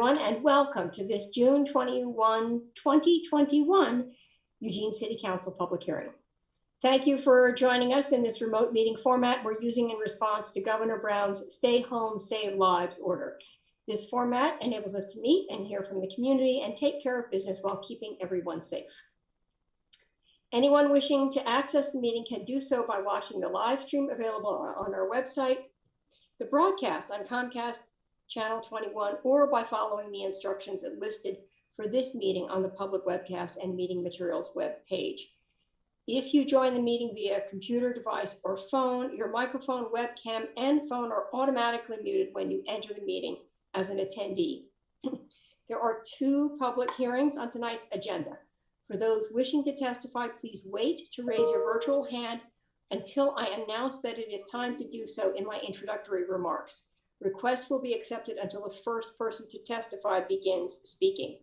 everyone, and welcome to this June 21, 2021 Eugene City Council public hearing. Thank you for joining us in this remote meeting format we're using in response to Governor Brown's Stay Home, Save Lives order. This format enables us to meet and hear from the community and take care of business while keeping everyone safe. Anyone wishing to access the meeting can do so by watching the live stream available on our website, the broadcast on Comcast Channel 21, or by following the instructions listed for this meeting on the public webcast and meeting materials web page. If you join the meeting via computer device or phone, your microphone, webcam, and phone are automatically muted when you enter the meeting as an attendee. There are 2 public hearings on tonight's agenda. For those wishing to testify, please wait to raise your virtual hand until I announce that it is time to do so in my introductory remarks. Requests will be accepted until the first person to testify begins speaking.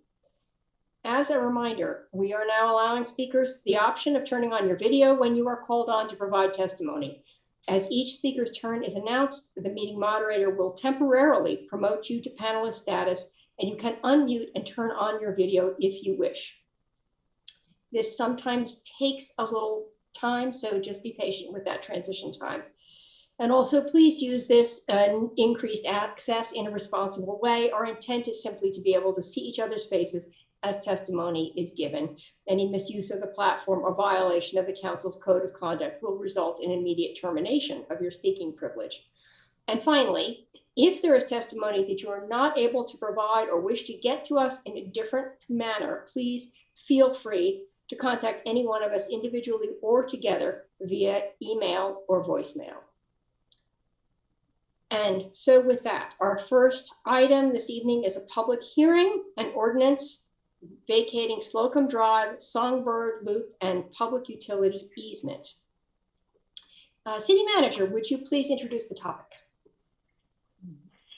As a reminder, we are now allowing speakers the option of turning on your video when you are called on to provide testimony. As each speaker's turn is announced, the meeting moderator will temporarily promote you to panelist status, and you can unmute and turn on your video if you wish. This sometimes takes a little time, so just be patient with that transition time. And also, please use this increased access in a responsible way. Our intent is simply to be able to see each other's faces as testimony is given. Any misuse of the platform or violation of the council's code of conduct will result in immediate termination of your speaking privilege. And finally, if there is testimony that you are not able to provide or wish to get to us in a different manner, please feel free to contact any one of us individually or together via email or voicemail. And so with that, our first item this evening is a public hearing, an ordinance vacating Slocum Drive, Songbird Loop, and public utility easement. City Manager, would you please introduce the topic?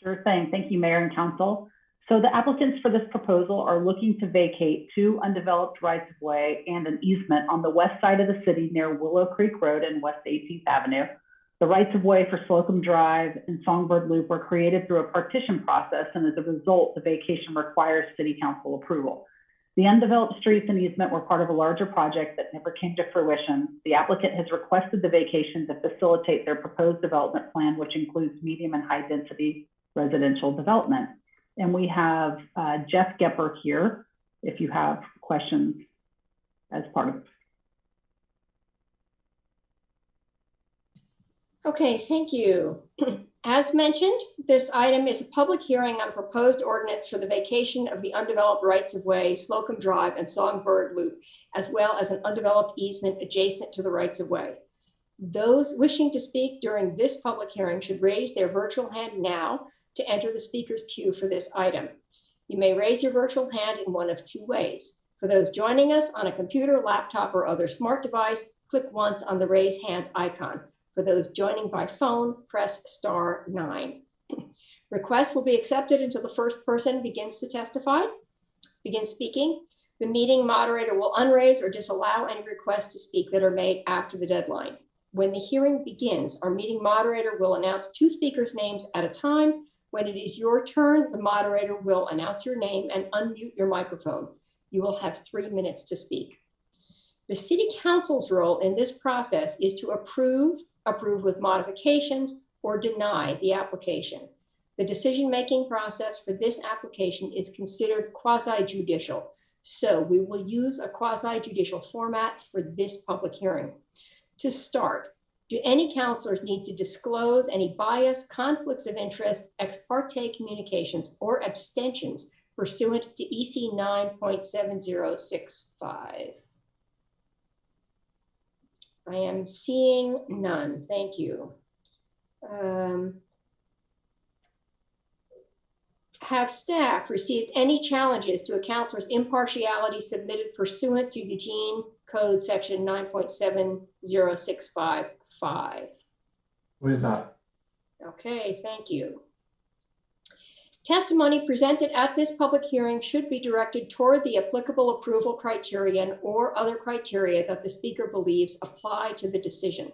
Sure thing. Thank you, Mayor and Council. So the applicants for this proposal are looking to vacate 2 undeveloped rights-of-way and an easement on the west side of the city near Willow Creek Road and West 18th Avenue. The rights-of-way for Slocum Drive and Songbird Loop were created through a partition process, and as a result, the vacation requires City Council approval. The undeveloped streets and easement were part of a larger project that never came to fruition. The applicant has requested the vacation to facilitate their proposed development plan, which includes medium and high density residential development. And we have Jeff Gepper here if you have questions as part of it. Okay, thank you. As mentioned, this item is a public hearing on proposed ordinance for the vacation of the undeveloped rights-of-way, Slocum Drive and Songbird Loop, as well as an undeveloped easement adjacent to the rights-of-way. Those wishing to speak during this public hearing should raise their virtual hand now to enter the speaker's queue for this item. You may raise your virtual hand in one of 2 ways. For those joining us on a computer, laptop, or other smart device, click once on the raise hand icon. For those joining by phone, press *9. Requests will be accepted until the first person begins speaking. The meeting moderator will unraise or disallow any requests to speak that are made after the deadline. When the hearing begins, our meeting moderator will announce 2 speakers' names at a time. When it is your turn, the moderator will announce your name and unmute your microphone. You will have 3 minutes to speak. The City Council's role in this process is to approve with modifications, or deny the application. The decision-making process for this application is considered quasi-judicial, so we will use a quasi-judicial format for this public hearing. To start, do any councilors need to disclose any bias, conflicts of interest, ex parte communications, or abstentions pursuant to EC 9.7065? I am seeing none. Thank you. Have staff received any challenges to a councilor's impartiality submitted pursuant to Eugene Code Section 9.70655? We have not. Okay, thank you. Testimony presented at this public hearing should be directed toward the applicable approval criterion or other criteria that the speaker believes apply to the decision.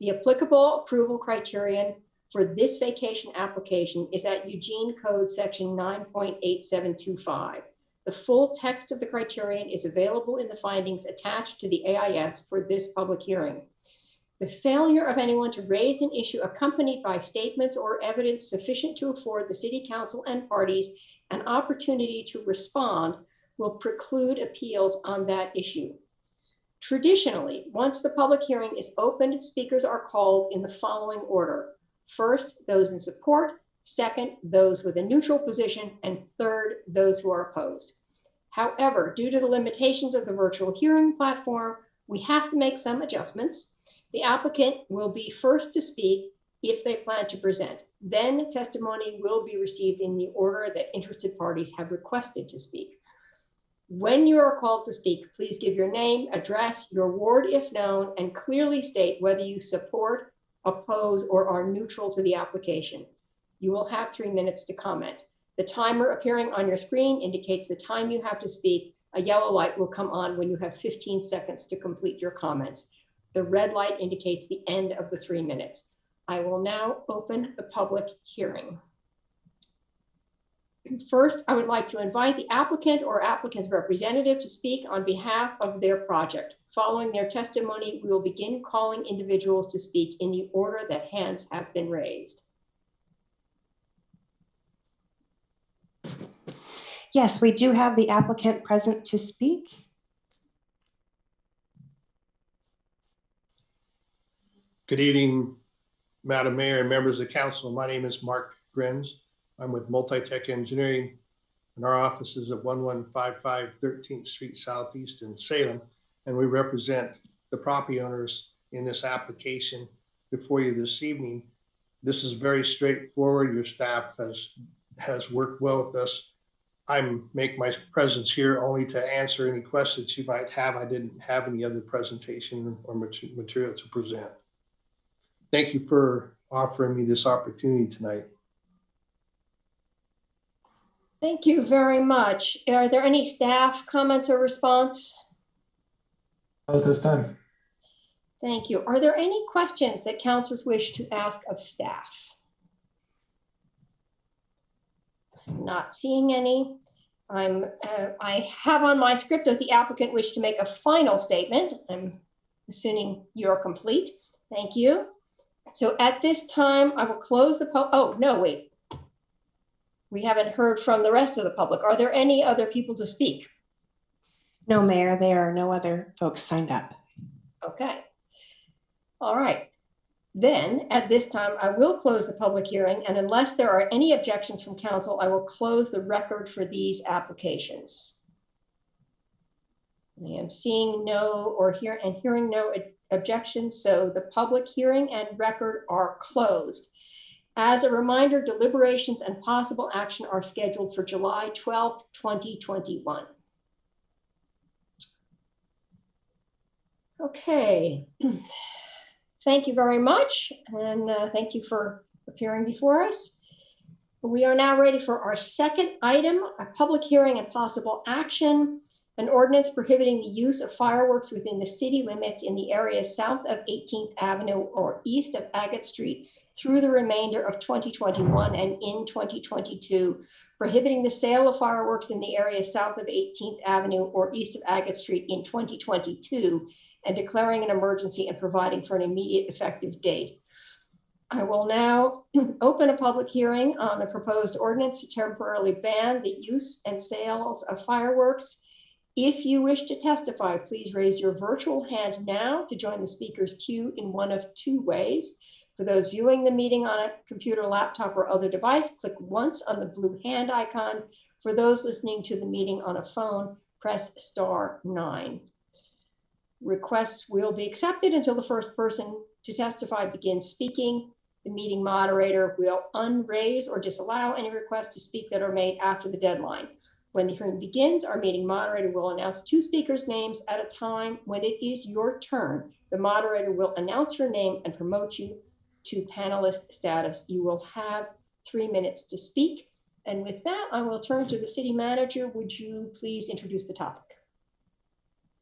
The applicable approval criterion for this vacation application is at Eugene Code Section 9.8725. The full text of the criterion is available in the findings attached to the AIS for this public hearing. The failure of anyone to raise an issue accompanied by statements or evidence sufficient to afford the City Council and parties an opportunity to respond will preclude appeals on that issue. Traditionally, once the public hearing is opened, speakers are called in the following order. First, those in support. Second, those with a neutral position. And third, those who are opposed. However, due to the limitations of the virtual hearing platform, we have to make some adjustments. The applicant will be first to speak if they plan to present. Then testimony will be received in the order that interested parties have requested to speak. When you are called to speak, please give your name, address, your ward if known, and clearly state whether you support, oppose, or are neutral to the application. You will have 3 minutes to comment. The timer appearing on your screen indicates the time you have to speak. A yellow light will come on when you have 15 seconds to complete your comments. The red light indicates the end of the 3 minutes. I will now open the public hearing. First, I would like to invite the applicant or applicant's representative to speak on behalf of their project. Following their testimony, we will begin calling individuals to speak in the order that hands have been raised. Yes, we do have the applicant present to speak. Good evening, Madam Mayor and members of the council. My name is Mark Grins. I'm with Multitech Engineering, and our office is at 1155 13th Street Southeast in Salem, and we represent the property owners in this application before you this evening. This is very straightforward. Your staff has worked well with us. I make my presence here only to answer any questions you might have. I didn't have any other presentation or material to present. Thank you for offering me this opportunity tonight. Thank you very much. Are there any staff comments or response? Not at this time. Thank you. Are there any questions that councilors wish to ask of staff? Not seeing any. I have on my script, does the applicant wish to make a final statement? I'm assuming you're complete. Thank you. So at this time, I will close the oh, no, wait. We haven't heard from the rest of the public. Are there any other people to speak? No, Mayor, there are no other folks signed up. Okay. All right. Then at this time, I will close the public hearing, and unless there are any objections from council, I will close the record for these applications. I am seeing no or hearing no objections, so the public hearing and record are closed. As a reminder, deliberations and possible action are scheduled for July 12th, 2021. Okay. Thank you very much, and thank you for appearing before us. We are now ready for our second item, a public hearing and possible action, an ordinance prohibiting the use of fireworks within the city limits in the area south of 18th Avenue or east of Agate Street through the remainder of 2021 and in 2022, prohibiting the sale of fireworks in the area south of 18th Avenue or east of Agate Street in 2022, and declaring an emergency and providing for an immediate effective date. I will now open a public hearing on a proposed ordinance to temporarily ban the use and sales of fireworks. If you wish to testify, please raise your virtual hand now to join the speaker's queue in one of two ways. For those viewing the meeting on a computer, laptop, or other device, click once on the blue hand icon. For those listening to the meeting on a phone, press *9. Requests will be accepted until the first person to testify begins speaking. The meeting moderator will unraise or disallow any requests to speak that are made after the deadline. When the hearing begins, our meeting moderator will announce two speakers' names at a time. When it is your turn, the moderator will announce your name and promote you to panelist status. You will have 3 minutes to speak. And with that, I will turn to the city manager. Would you please introduce the topic?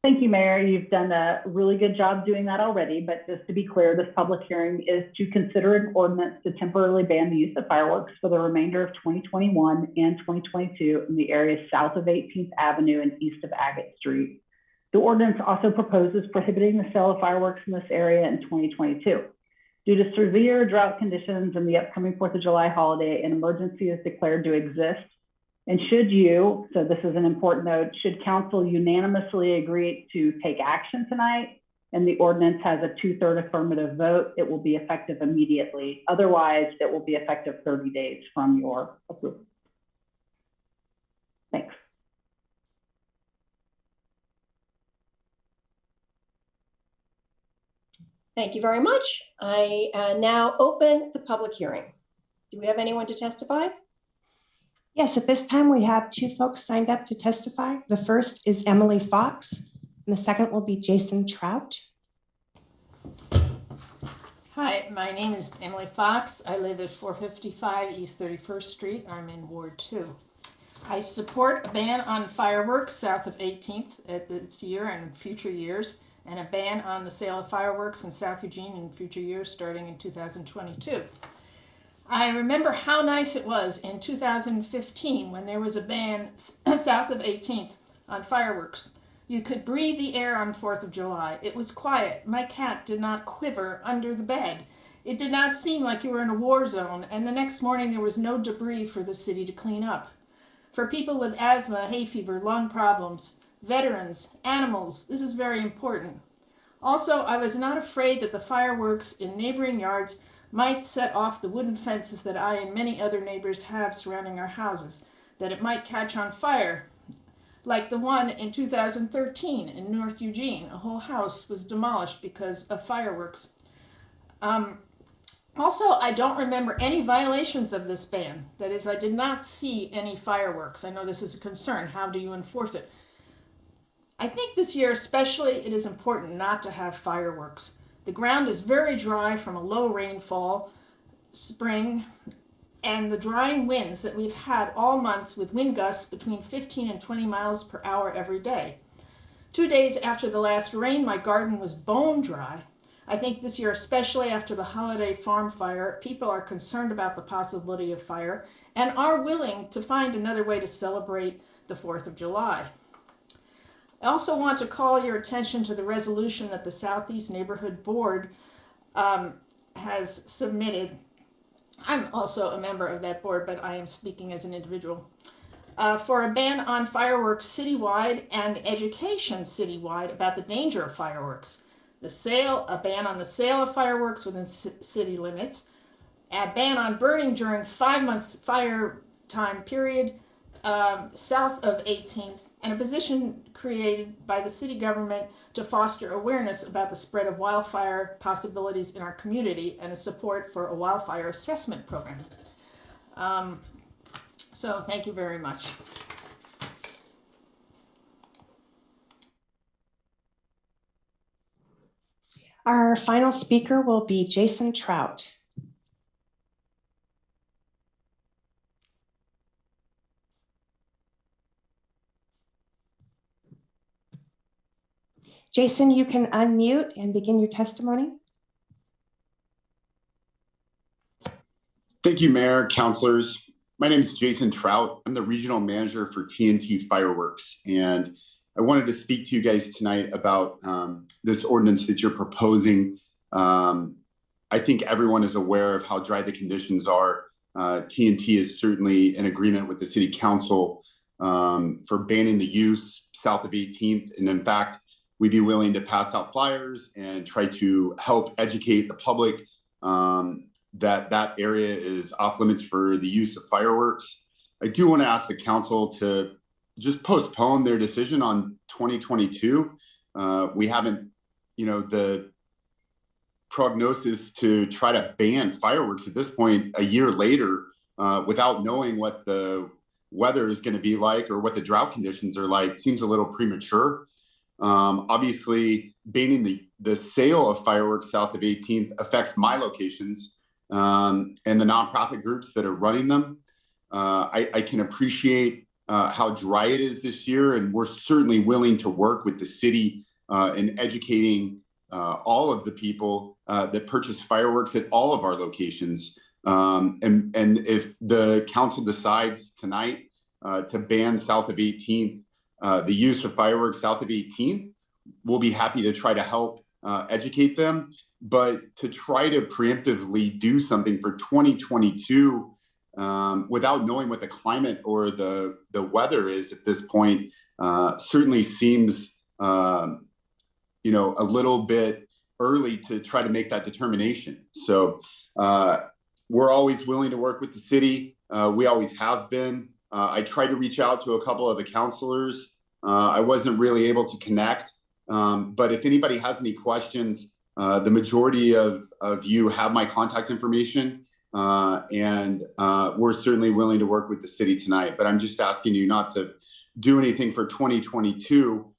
Thank you, Mayor. You've done a really good job doing that already, but just to be clear, this public hearing is to consider an ordinance to temporarily ban the use of fireworks for the remainder of 2021 and 2022 in the areas south of 18th Avenue and east of Agate Street. The ordinance also proposes prohibiting the sale of fireworks in this area in 2022. Due to severe drought conditions and the upcoming 4th of July holiday, an emergency is declared to exist. And should you, so this is an important note, should council unanimously agree to take action tonight and the ordinance has a 2/3 affirmative vote, it will be effective immediately. Otherwise, it will be effective 30 days from your approval. Thanks. Thank you very much. I now open the public hearing. Do we have anyone to testify? Yes, at this time, we have 2 folks signed up to testify. The first is Emily Fox, and the second will be Jason Trout. Hi, my name is Emily Fox. I live at 455 East 31st Street. I'm in Ward 2. I support a ban on fireworks south of 18th this year and future years, and a ban on the sale of fireworks in South Eugene in future years starting in 2022. I remember how nice it was in 2015 when there was a ban south of 18th on fireworks. You could breathe the air on 4th of July. It was quiet. My cat did not quiver under the bed. It did not seem like you were in a war zone, and the next morning there was no debris for the city to clean up. For people with asthma, hay fever, lung problems, veterans, animals, this is very important. Also, I was not afraid that the fireworks in neighboring yards might set off the wooden fences that I and many other neighbors have surrounding our houses, that it might catch on fire, like the one in 2013 in North Eugene. A whole house was demolished because of fireworks. Also, I don't remember any violations of this ban. That is, I did not see any fireworks. I know this is a concern. How do you enforce it? I think this year especially it is important not to have fireworks. The ground is very dry from a low rainfall, spring, and the drying winds that we've had all month with wind gusts between 15 and 20 miles per hour every day. 2 days after the last rain, my garden was bone dry. I think this year, especially after the holiday farm fire, people are concerned about the possibility of fire and are willing to find another way to celebrate the 4th of July. I also want to call your attention to the resolution that the Southeast Neighborhood Board has submitted. I'm also a member of that board, but I am speaking as an individual. For a ban on fireworks citywide and education citywide about the danger of fireworks. A ban on the sale of fireworks within city limits. A ban on burning during 5-month fire time period south of 18th. And a position created by the city government to foster awareness about the spread of wildfire possibilities in our community and a support for a wildfire assessment program. So thank you very much. Our final speaker will be Jason Trout. Jason, you can unmute and begin your testimony. Thank you, Mayor, councilors. My name is Jason Trout. I'm the regional manager for TNT Fireworks, and I wanted to speak to you guys tonight about this ordinance that you're proposing. I think everyone is aware of how dry the conditions are. TNT is certainly in agreement with the city council for banning the use south of 18th, and in fact, we'd be willing to pass out flyers and try to help educate the public that area is off limits for the use of fireworks. I do want to ask the council to just postpone their decision on 2022. We haven't, the prognosis to try to ban fireworks at this point a year later without knowing what the weather is going to be like or what the drought conditions are like seems a little premature. Obviously, banning the sale of fireworks south of 18th affects my locations and the nonprofit groups that are running them. I can appreciate how dry it is this year, and we're certainly willing to work with the city in educating all of the people that purchase fireworks at all of our locations. And if the council decides tonight to ban south of 18th, the use of fireworks south of 18th, we'll be happy to try to help educate them. But to try to preemptively do something for 2022 without knowing what the climate or the weather is at this point certainly seems a little bit early to try to make that determination. So we're always willing to work with the city. We always have been. I tried to reach out to a couple of the counselors. I wasn't really able to connect. But if anybody has any questions, the majority of you have my contact information. And we're certainly willing to work with the city tonight. But I'm just asking you not to do anything for 2022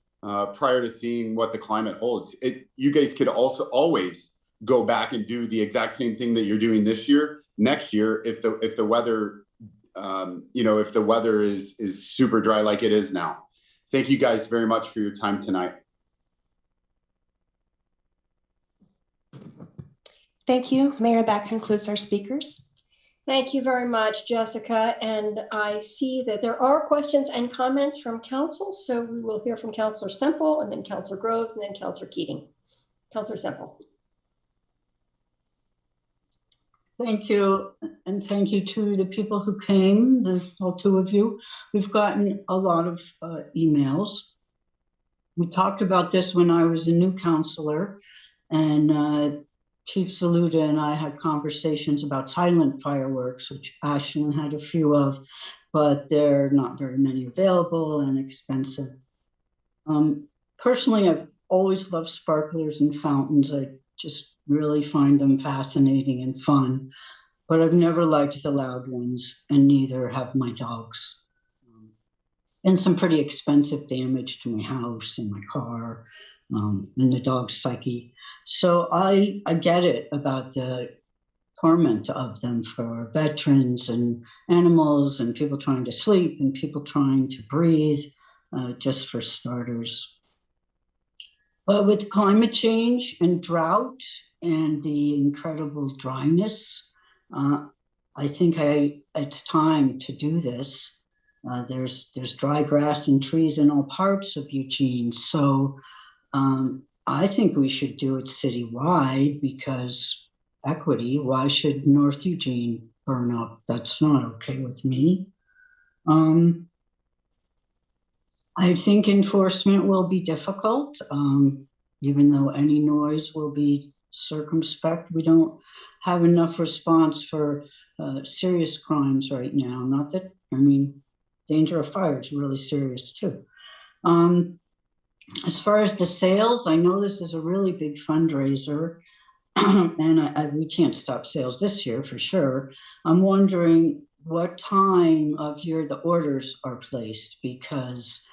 prior to seeing what the climate holds. You guys could also always go back and do the exact same thing that you're doing this year, next year, if the weather, if the weather is super dry like it is now. Thank you guys very much for your time tonight. Thank you, Mayor. That concludes our speakers. Thank you very much, Jessica. And I see that there are questions and comments from council. So we will hear from Councilor Semple, and then Councilor Groves, and then Councilor Keating. Councilor Semple. Thank you. And thank you to the people who came, all two of you. We've gotten a lot of emails. We talked about this when I was a new councilor, and Chief Saluda and I had conversations about silent fireworks, which Ashland had a few of, but there are not very many available and expensive. Personally, I've always loved sparklers and fountains. I just really find them fascinating and fun, but I've never liked the loud ones, and neither have my dogs. And some pretty expensive damage to my house and my car, and the dog's psyche. So I get it about the torment of them for veterans and animals and people trying to sleep and people trying to breathe, just for starters. But with climate change and drought and the incredible dryness, I think it's time to do this. There's dry grass and trees in all parts of Eugene. So I think we should do it citywide because equity. Why should North Eugene burn up? That's not okay with me. I think enforcement will be difficult, even though any noise will be circumspect. We don't have enough response for serious crimes right now. Not that, danger of fire is really serious too. As far as the sales, I know this is a really big fundraiser, and we can't stop sales this year for sure. I'm wondering what time of year the orders are placed, because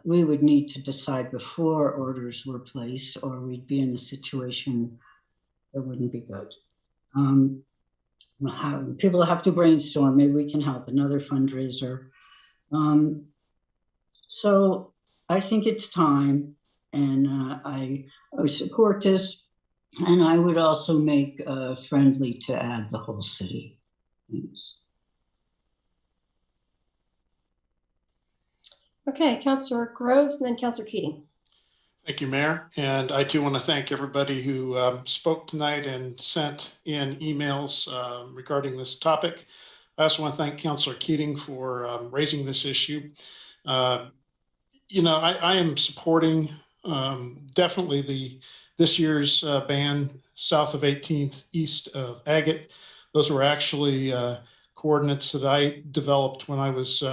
we would need to decide before orders were placed, or we'd be in a situation that wouldn't be good. People have to brainstorm. Maybe we can help. Another fundraiser. So I think it's time, and I would support this, and I would also make friendly to add the whole city. Thanks. Okay, Councilor Groves, and then Councilor Keating. Thank you, Mayor. And I too want to thank everybody who spoke tonight and sent in emails regarding this topic. I also want to thank Councilor Keating for raising this issue. I am supporting definitely this year's ban south of 18th, east of Agate. Those were actually coordinates that I developed when I was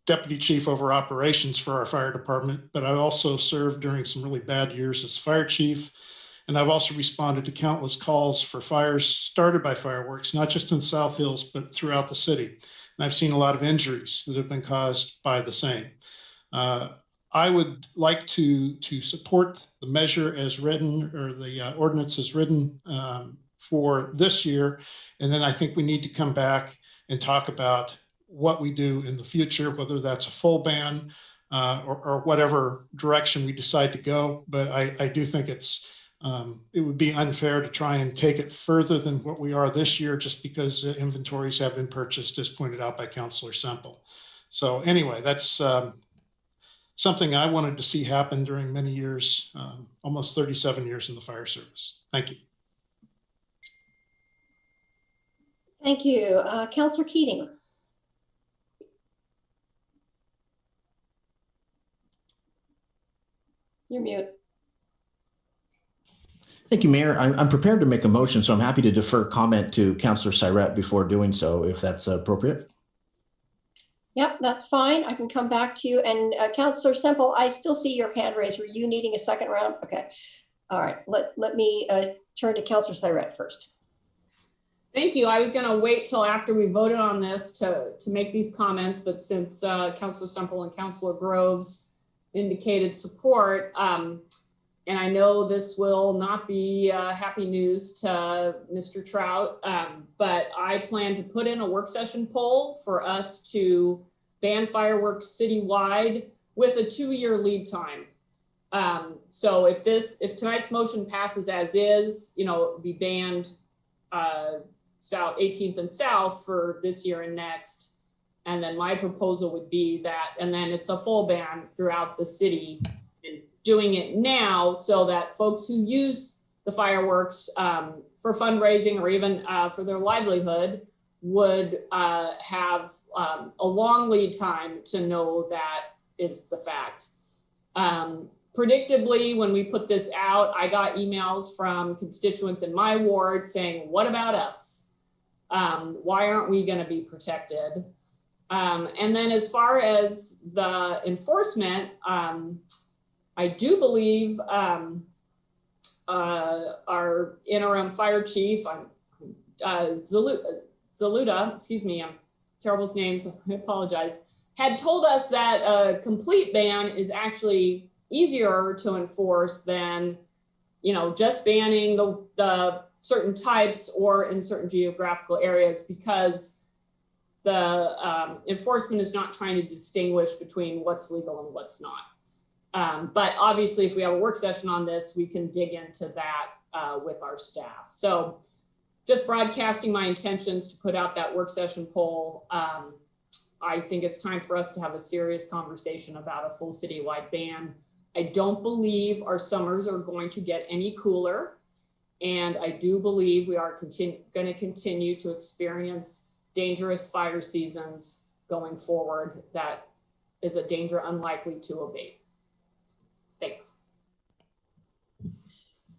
deputy chief over operations for our fire department, but I also served during some really bad years as fire chief. And I've also responded to countless calls for fires started by fireworks, not just in South Hills, but throughout the city. And I've seen a lot of injuries that have been caused by the same. I would like to support the measure as written, or the ordinance as written for this year. And then I think we need to come back and talk about what we do in the future, whether that's a full ban or whatever direction we decide to go. But I do think it would be unfair to try and take it further than what we are this year, just because inventories have been purchased, as pointed out by Councilor Semple. So anyway, that's something I wanted to see happen during many years, almost 37 years in the fire service. Thank you. Thank you. Councilor Keating. You're mute. Thank you, Mayor. I'm prepared to make a motion, so I'm happy to defer comment to Councilor Sirett before doing so, if that's appropriate. Yep, that's fine. I can come back to you. And Councilor Semple, I still see your hand raised. Were you needing a second round? Okay. All right. Let me turn to Councilor Sirett first. Thank you. I was going to wait till after we voted on this to make these comments, but since Councilor Semple and Councilor Groves indicated support, and I know this will not be happy news to Mr. Trout, but I plan to put in a work session poll for us to ban fireworks citywide with a 2-year lead time. So if tonight's motion passes as is, it would be banned South 18th and South for this year and next. And then my proposal would be that, and then it's a full ban throughout the city, and doing it now so that folks who use the fireworks for fundraising or even for their livelihood would have a long lead time to know that is the fact. Predictably, when we put this out, I got emails from constituents in my ward saying, what about us? Why aren't we going to be protected? And then as far as the enforcement, I do believe our interim fire chief, Zaluda, excuse me, I'm terrible with names, I apologize, had told us that a complete ban is actually easier to enforce than, just banning the certain types or in certain geographical areas, because the enforcement is not trying to distinguish between what's legal and what's not. But obviously, if we have a work session on this, we can dig into that with our staff. So just broadcasting my intentions to put out that work session poll. I think it's time for us to have a serious conversation about a full citywide ban. I don't believe our summers are going to get any cooler. And I do believe we are going to continue to experience dangerous fire seasons going forward. That is a danger unlikely to abate. Thanks.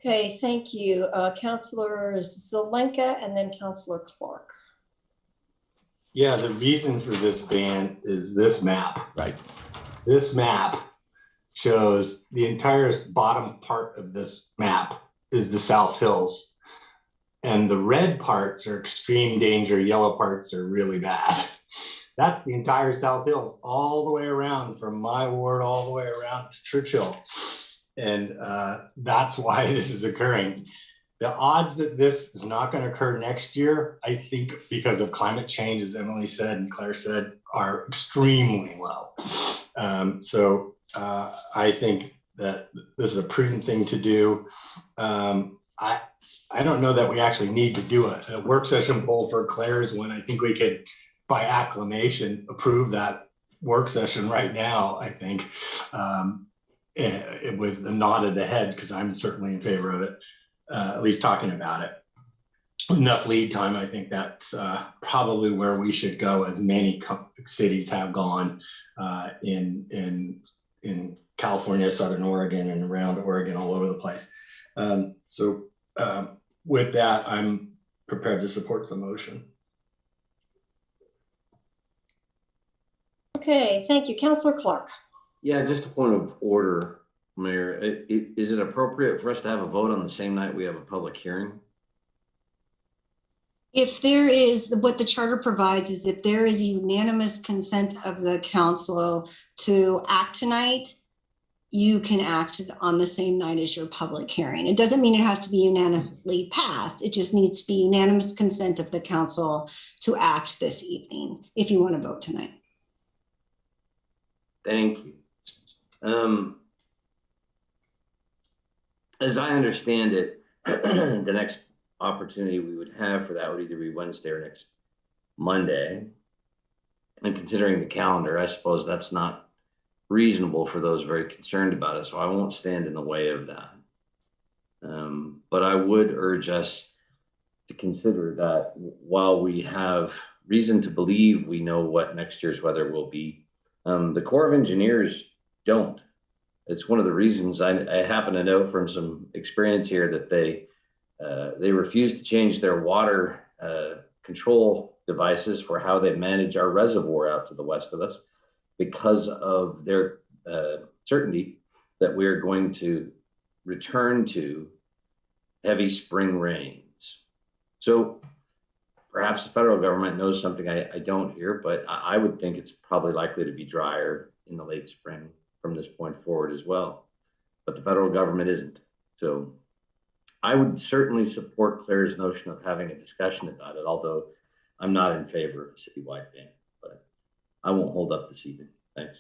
Okay, thank you. Councilor Zelenka and then Councilor Clark. Yeah, the reason for this ban is this map. Right. This map shows the entire bottom part of this map is the South Hills. And the red parts are extreme danger, yellow parts are really bad. That's the entire South Hills, all the way around from my ward, all the way around to Churchill. And that's why this is occurring. The odds that this is not going to occur next year, I think because of climate change, as Emily said and Claire said, are extremely low. So I think that this is a prudent thing to do. I don't know that we actually need to do a work session poll for Claire's one. I think we could, by acclamation, approve that work session right now, I think, with the nod of the heads, because I'm certainly in favor of it, at least talking about it. Enough lead time, I think that's probably where we should go, as many cities have gone in California, Southern Oregon, and around Oregon, all over the place. So with that, I'm prepared to support the motion. Okay, thank you. Councilor Clark. Yeah, just a point of order, Mayor. Is it appropriate for us to have a vote on the same night we have a public hearing? If there is, what the charter provides is if there is unanimous consent of the council to act tonight, you can act on the same night as your public hearing. It doesn't mean it has to be unanimously passed. It just needs to be unanimous consent of the council to act this evening if you want to vote tonight. Thank you. As I understand it, the next opportunity we would have for that would either be Wednesday or next Monday. And considering the calendar, I suppose that's not reasonable for those very concerned about it, so I won't stand in the way of that. But I would urge us to consider that while we have reason to believe we know what next year's weather will be, the Corps of Engineers don't. It's one of the reasons I happen to know from some experience here that they refuse to change their water control devices for how they manage our reservoir out to the west of us, because of their certainty that we're going to return to heavy spring rains. So perhaps the federal government knows something I don't hear, but I would think it's probably likely to be drier in the late spring from this point forward as well. But the federal government isn't. So I would certainly support Claire's notion of having a discussion about it, although I'm not in favor of a citywide ban. I won't hold up this evening. Thanks.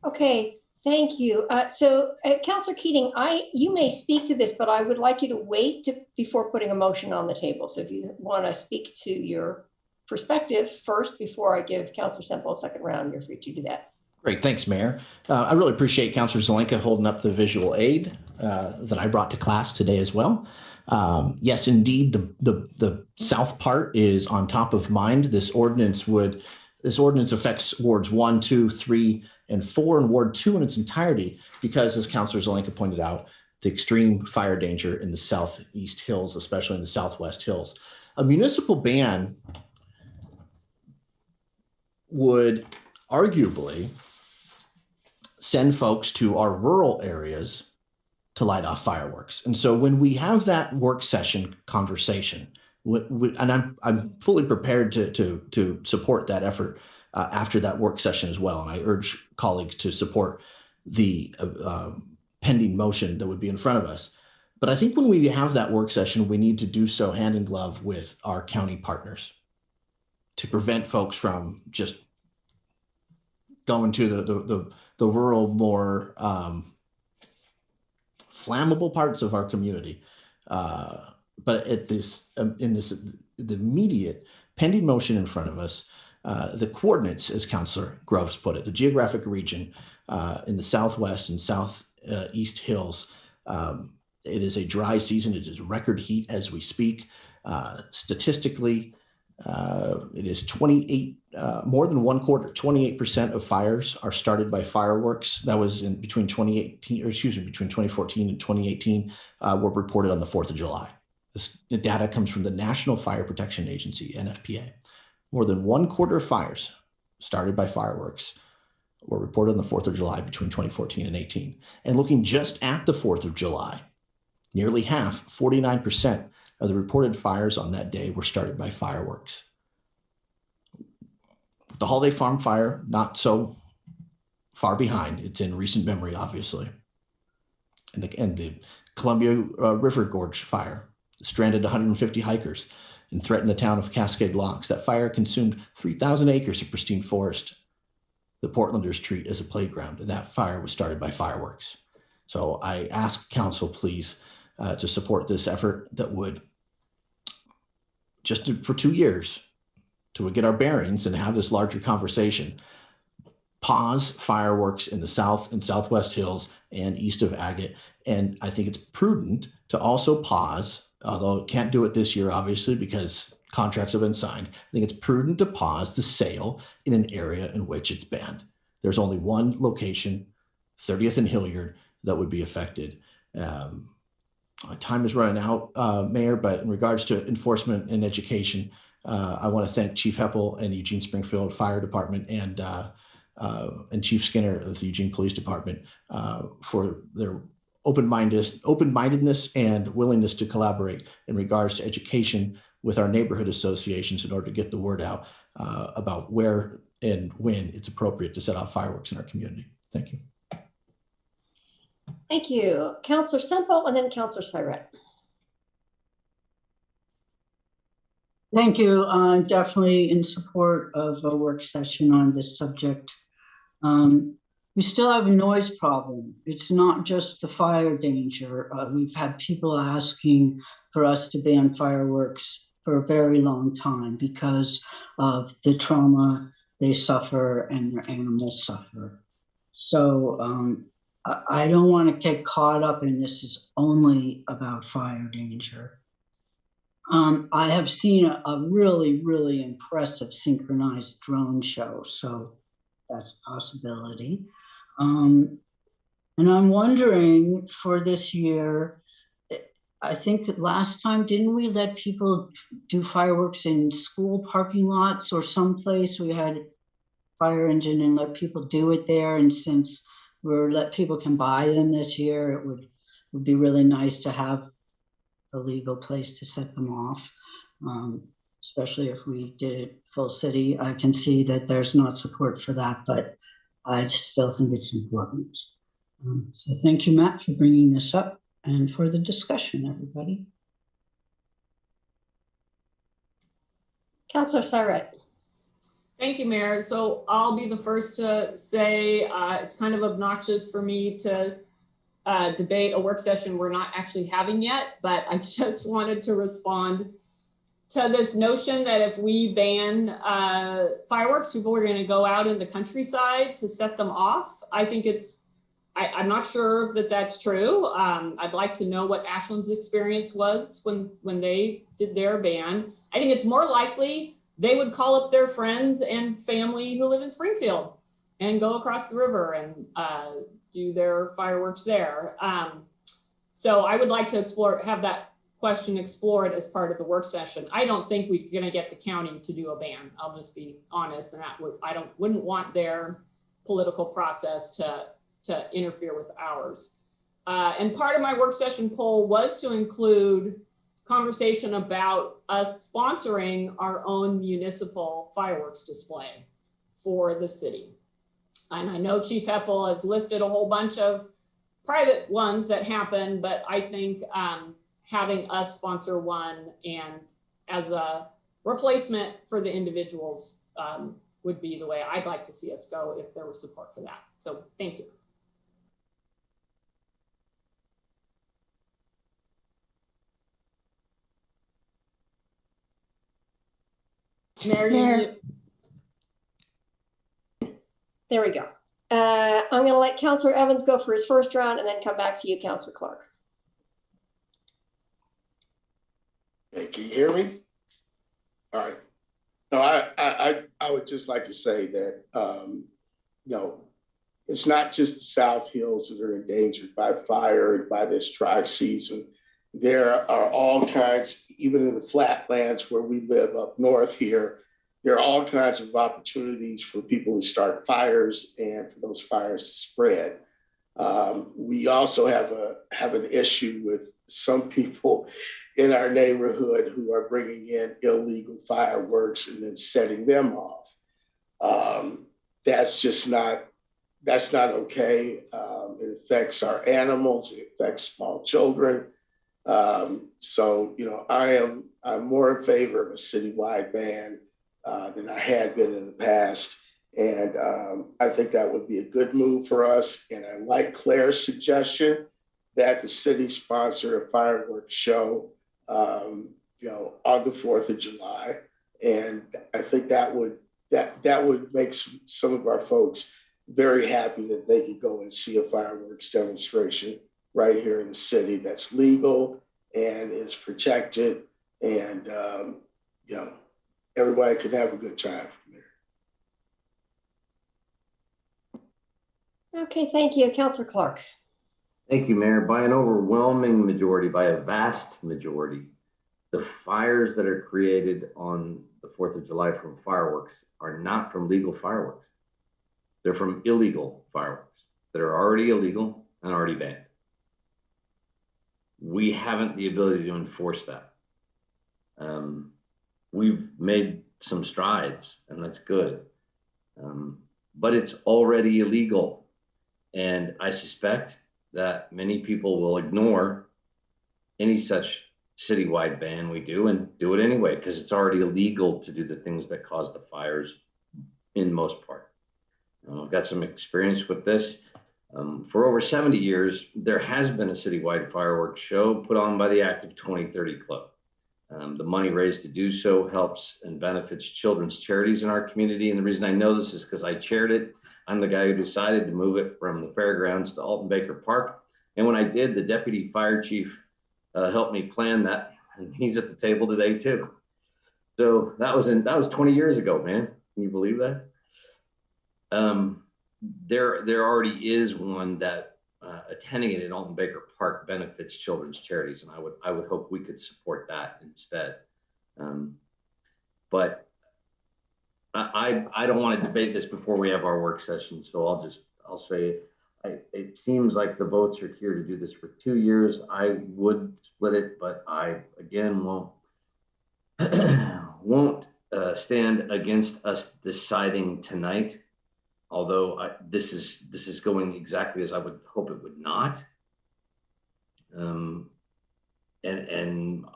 Okay, thank you. Councillor Keating, you may speak to this, but I would like you to wait before putting a motion on the table. So if you want to speak to your perspective first before I give Councillor Semple a second round, you're free to do that. Great, thanks, Mayor. I really appreciate Councillor Zelenka holding up the visual aid that I brought to class today as well. Yes, indeed, the south part is on top of mind. This ordinance affects wards 1, 2, 3, and 4, and Ward 2 in its entirety, because, as Councillor Zelenka pointed out, the extreme fire danger in the southeast hills, especially in the southwest hills. A municipal ban would arguably send folks to our rural areas to light off fireworks. And so when we have that work session conversation, and I'm fully prepared to support that effort after that work session as well. And I urge colleagues to support the pending motion that would be in front of us. But I think when we have that work session, we need to do so hand in glove with our county partners to prevent folks from just going to the rural, more flammable parts of our community. But at this, the immediate pending motion in front of us, the coordinates, as Councillor Groves put it, the geographic region in the southwest and southeast hills, it is a dry season. It is record heat as we speak. Statistically, it is 28, more than one quarter, 28% of fires are started by fireworks. That was between 2014 and 2018 were reported on the 4th of July. This data comes from the National Fire Protection Agency, NFPA. More than one quarter of fires started by fireworks were reported on the 4th of July between 2014 and 18. And looking just at the 4th of July, nearly half, 49% of the reported fires on that day were started by fireworks. The Holiday Farm fire, not so far behind. It's in recent memory, obviously. And the Columbia River Gorge fire stranded 150 hikers and threatened the town of Cascade Locks. That fire consumed 3,000 acres of pristine forest the Portlanders treat as a playground, and that fire was started by fireworks. So I ask council, please, to support this effort that would, just for 2 years, to get our bearings and have this larger conversation, pause fireworks in the south and southwest hills and east of Agate. And I think it's prudent to also pause, although it can't do it this year, obviously, because contracts have been signed. I think it's prudent to pause the sale in an area in which it's banned. There's only one location, 30th and Hilliard, that would be affected. Time is running out, Mayor, but in regards to enforcement and education, I want to thank Chief Heppel and the Eugene Springfield Fire Department and Chief Skinner of the Eugene Police Department for their open-mindedness and willingness to collaborate in regards to education with our neighborhood associations in order to get the word out about where and when it's appropriate to set off fireworks in our community. Thank you. Thank you. Counselor Semple and then Counselor Syret. Thank you. I'm definitely in support of a work session on this subject. We still have a noise problem. It's not just the fire danger. We've had people asking for us to ban fireworks for a very long time because of the trauma they suffer and their animals suffer. So I don't want to get caught up in this is only about fire danger. I have seen a really, really impressive synchronized drone show, so that's a possibility. And I'm wondering for this year, I think that last time, didn't we let people do fireworks in school parking lots or someplace? We had a fire engine and let people do it there. And since people can buy them this year, it would be really nice to have a legal place to set them off, especially if we did it full city. I can see that there's not support for that, but I still think it's important. So thank you, Matt, for bringing this up and for the discussion, everybody. Counselor Syret. Thank you, Mayor. So I'll be the first to say it's kind of obnoxious for me to debate a work session we're not actually having yet, but I just wanted to respond to this notion that if we ban fireworks, people are going to go out in the countryside to set them off. I think I'm not sure that that's true. I'd like to know what Ashland's experience was when they did their ban. I think it's more likely they would call up their friends and family who live in Springfield and go across the river and do their fireworks there. So I would like to have that question explored as part of the work session. I don't think we're going to get the county to do a ban. I'll just be honest, and wouldn't want their political process to interfere with ours. And part of my work session poll was to include conversation about us sponsoring our own municipal fireworks display for the city. And I know Chief Heppel has listed a whole bunch of private ones that happen, but I think having us sponsor one and as a replacement for the individuals would be the way I'd like to see us go if there was support for that. So thank you. Mayor. There we go. I'm going to let Counselor Evans go for his first round and then come back to you, Counselor Clark. Hey, can you hear me? All right. No, I would just like to say that, it's not just the South Hills that are endangered by fire and by this dry season. There are all kinds, even in the flatlands where we live up north here, there are all kinds of opportunities for people to start fires and for those fires to spread. We also have an issue with some people in our neighborhood who are bringing in illegal fireworks and then setting them off. That's not okay. It affects our animals. It affects small children. So I'm more in favor of a citywide ban than I had been in the past. And I think that would be a good move for us. And I like Claire's suggestion that the city sponsor a fireworks show, on the 4th of July. And I think that would make some of our folks very happy that they could go and see a fireworks demonstration right here in the city that's legal and is protected, and everybody could have a good time from there. Okay, thank you. Counselor Clark. Thank you, Mayor. By an overwhelming majority, by a vast majority, the fires that are created on the 4th of July from fireworks are not from legal fireworks. They're from illegal fireworks that are already illegal and already banned. We haven't the ability to enforce that. We've made some strides, and that's good. But it's already illegal. And I suspect that many people will ignore any such citywide ban we do and do it anyway, because it's already illegal to do the things that cause the fires in most part. I've got some experience with this. For over 70 years, there has been a citywide fireworks show put on by the Active 2030 Club. The money raised to do so helps and benefits children's charities in our community. And the reason I know this is because I chaired it. I'm the guy who decided to move it from the fairgrounds to Alton Baker Park. And when I did, the deputy fire chief helped me plan that. And he's at the table today too. So that was 20 years ago, man. Can you believe that? There already is one that attending it in Alton Baker Park benefits children's charities, and I would hope we could support that instead. But I don't want to debate this before we have our work session, so I'll say it seems like the votes are here to do this for 2 years. I would split it, but I again won't stand against us deciding tonight. Although this is going exactly as I would hope it would not. And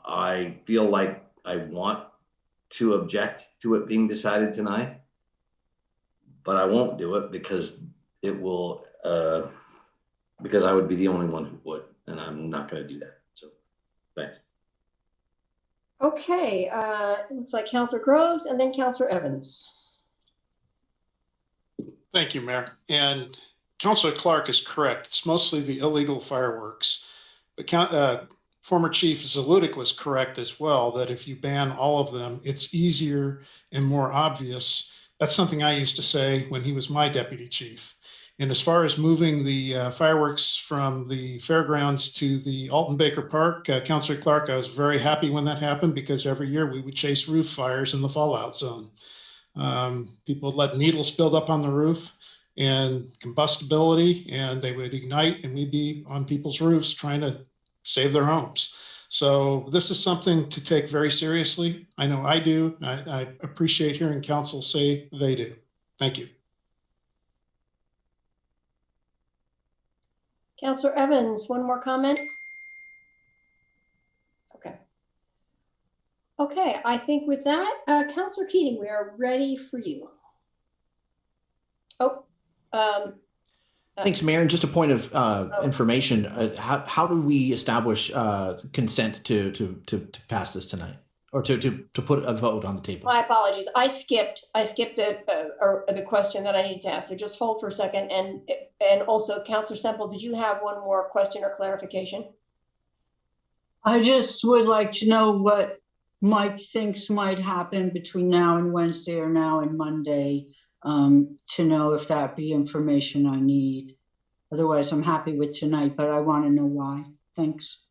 I feel like I want to object to it being decided tonight, but I won't do it because it will, because I would be the only one who would, and I'm not going to do that. So thanks. Okay, looks like Councilor Groves and then Councilor Evans. Thank you, Mayor. And Councilor Clark is correct. It's mostly the illegal fireworks. But former Chief Zaludik was correct as well, that if you ban all of them, it's easier and more obvious. That's something I used to say when he was my deputy chief. And as far as moving the fireworks from the fairgrounds to the Alton Baker Park, Councilor Clark, I was very happy when that happened because every year we would chase roof fires in the fallout zone. People let needles build up on the roof and combustibility, and they would ignite, and we'd be on people's roofs trying to save their homes. So this is something to take very seriously. I know I do. I appreciate hearing council say they do. Thank you. Councilor Evans, one more comment? Okay, I think with that, Councilor Keating, we are ready for you. Thanks, Mayor. And just a point of information, how do we establish consent to pass this tonight, or to put a vote on the table? My apologies. I skipped the question that I needed to ask. So just hold for a second. And also, Councilor Semple, did you have one more question or clarification? I just would like to know what Mike thinks might happen between now and Wednesday or now and Monday, to know if that be information I need. Otherwise, I'm happy with tonight, but I want to know why. Thanks.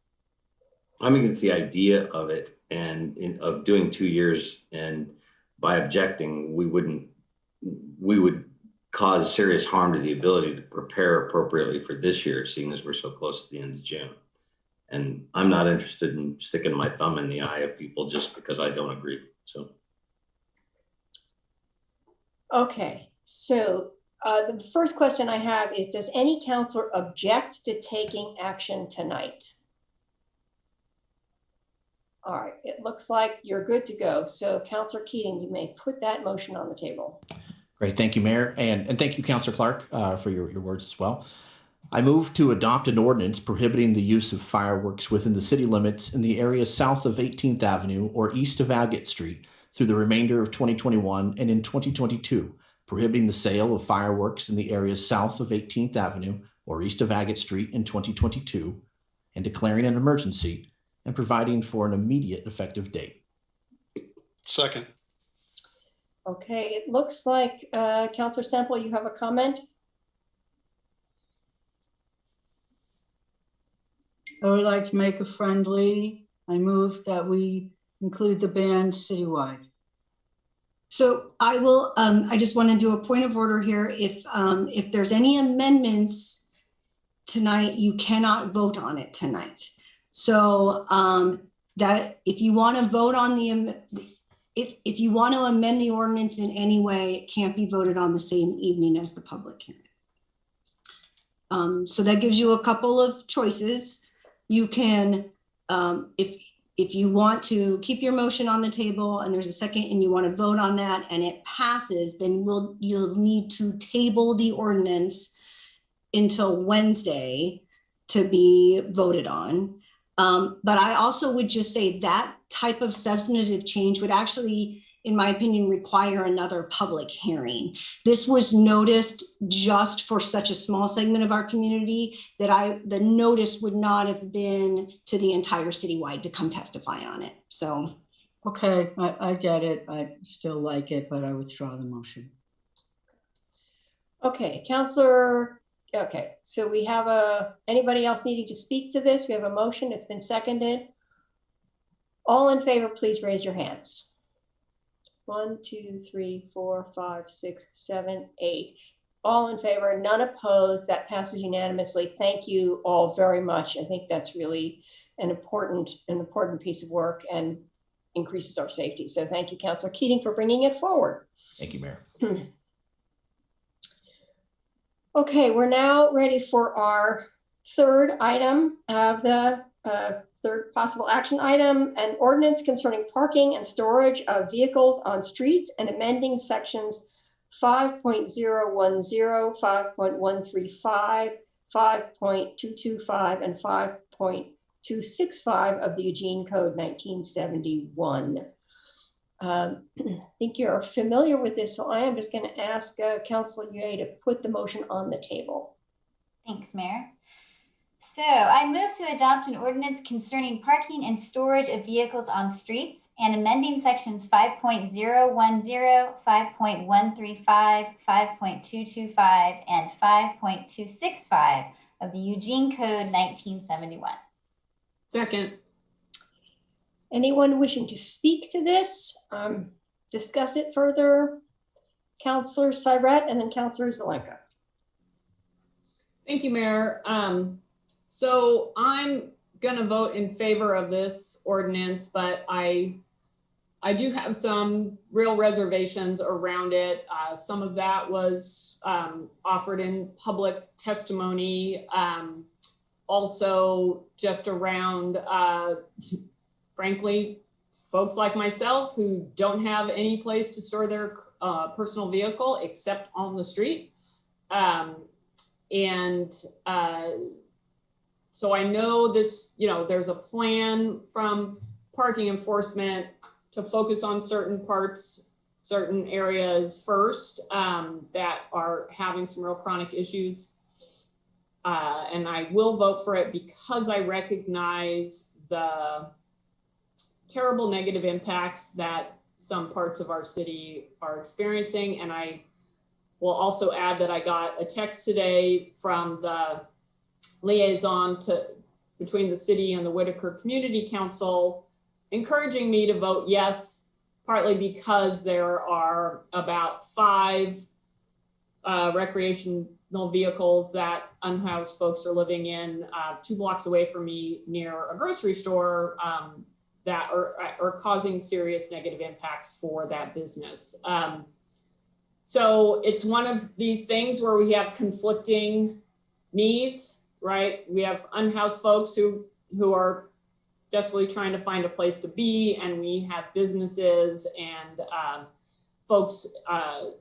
I'm against the idea of it and of doing 2 years, and by objecting, we would cause serious harm to the ability to prepare appropriately for this year, seeing as we're so close to the end of June. And I'm not interested in sticking my thumb in the eye of people just because I don't agree. So. Okay, so the first question I have is, does any councilor object to taking action tonight? All right, it looks like you're good to go. So Councilor Keating, you may put that motion on the table. Great, thank you, Mayor. And thank you, Councilor Clark, for your words as well. I move to adopt an ordinance prohibiting the use of fireworks within the city limits in the area south of 18th Avenue or east of Agate Street through the remainder of 2021 and in 2022, prohibiting the sale of fireworks in the areas south of 18th Avenue or east of Agate Street in 2022, and declaring an emergency and providing for an immediate effective date. Second. Okay, it looks like Councilor Semple, you have a comment? I would like to make a friendly. I move that we include the ban citywide. So I will, I just want to do a point of order here. If there's any amendments tonight, you cannot vote on it tonight. So that if you want to vote on if you want to amend the ordinance in any way, it can't be voted on the same evening as the public hearing. So that gives you a couple of choices. You can, if you want to keep your motion on the table and there's a second and you want to vote on that and it passes, then you'll need to table the ordinance until Wednesday to be voted on. But I also would just say that type of substantive change would actually, in my opinion, require another public hearing. This was noticed just for such a small segment of our community that the notice would not have been to the entire citywide to come testify on it. So. Okay, I get it. I still like it, but I withdraw the motion. Okay, Counselor. Okay, so we have anybody else needing to speak to this? We have a motion. It's been seconded. All in favor, please raise your hands. 1, 2, 3, 4, 5, 6, 7, 8. All in favor, none opposed. That passes unanimously. Thank you all very much. I think that's really an important piece of work and increases our safety. So thank you, Councilor Keating, for bringing it forward. Thank you, Mayor. Okay, we're now ready for our third item of the third possible action item, an ordinance concerning parking and storage of vehicles on streets and amending sections 5.010, 5.135, 5.225, and 5.265 of the Eugene Code 1971. I think you're familiar with this, so I am just going to ask Councilor Yeh to put the motion on the table. Thanks, Mayor. So I move to adopt an ordinance concerning parking and storage of vehicles on streets and amending sections 5.010, 5.135, 5.225, and 5.265 of the Eugene Code 1971. Second. Anyone wishing to speak to this, discuss it further? Councilor Syret and then Councilor Zelenka. Thank you, Mayor. So I'm gonna vote in favor of this ordinance, but I do have some real reservations around it. Some of that was offered in public testimony. Also just around, frankly, folks like myself who don't have any place to store their personal vehicle except on the street. So I know this, there's a plan from parking enforcement to focus on certain parts, certain areas first that are having some real chronic issues. And I will vote for it because I recognize the terrible negative impacts that some parts of our city are experiencing. And I will also add that I got a text today from the liaison between the city and the Whitaker Community Council, encouraging me to vote yes, partly because there are about 5 recreational vehicles that unhoused folks are living in 2 blocks away from me near a grocery store that are causing serious negative impacts for that business. So it's one of these things where we have conflicting needs, right? We have unhoused folks who are desperately trying to find a place to be, and we have businesses and folks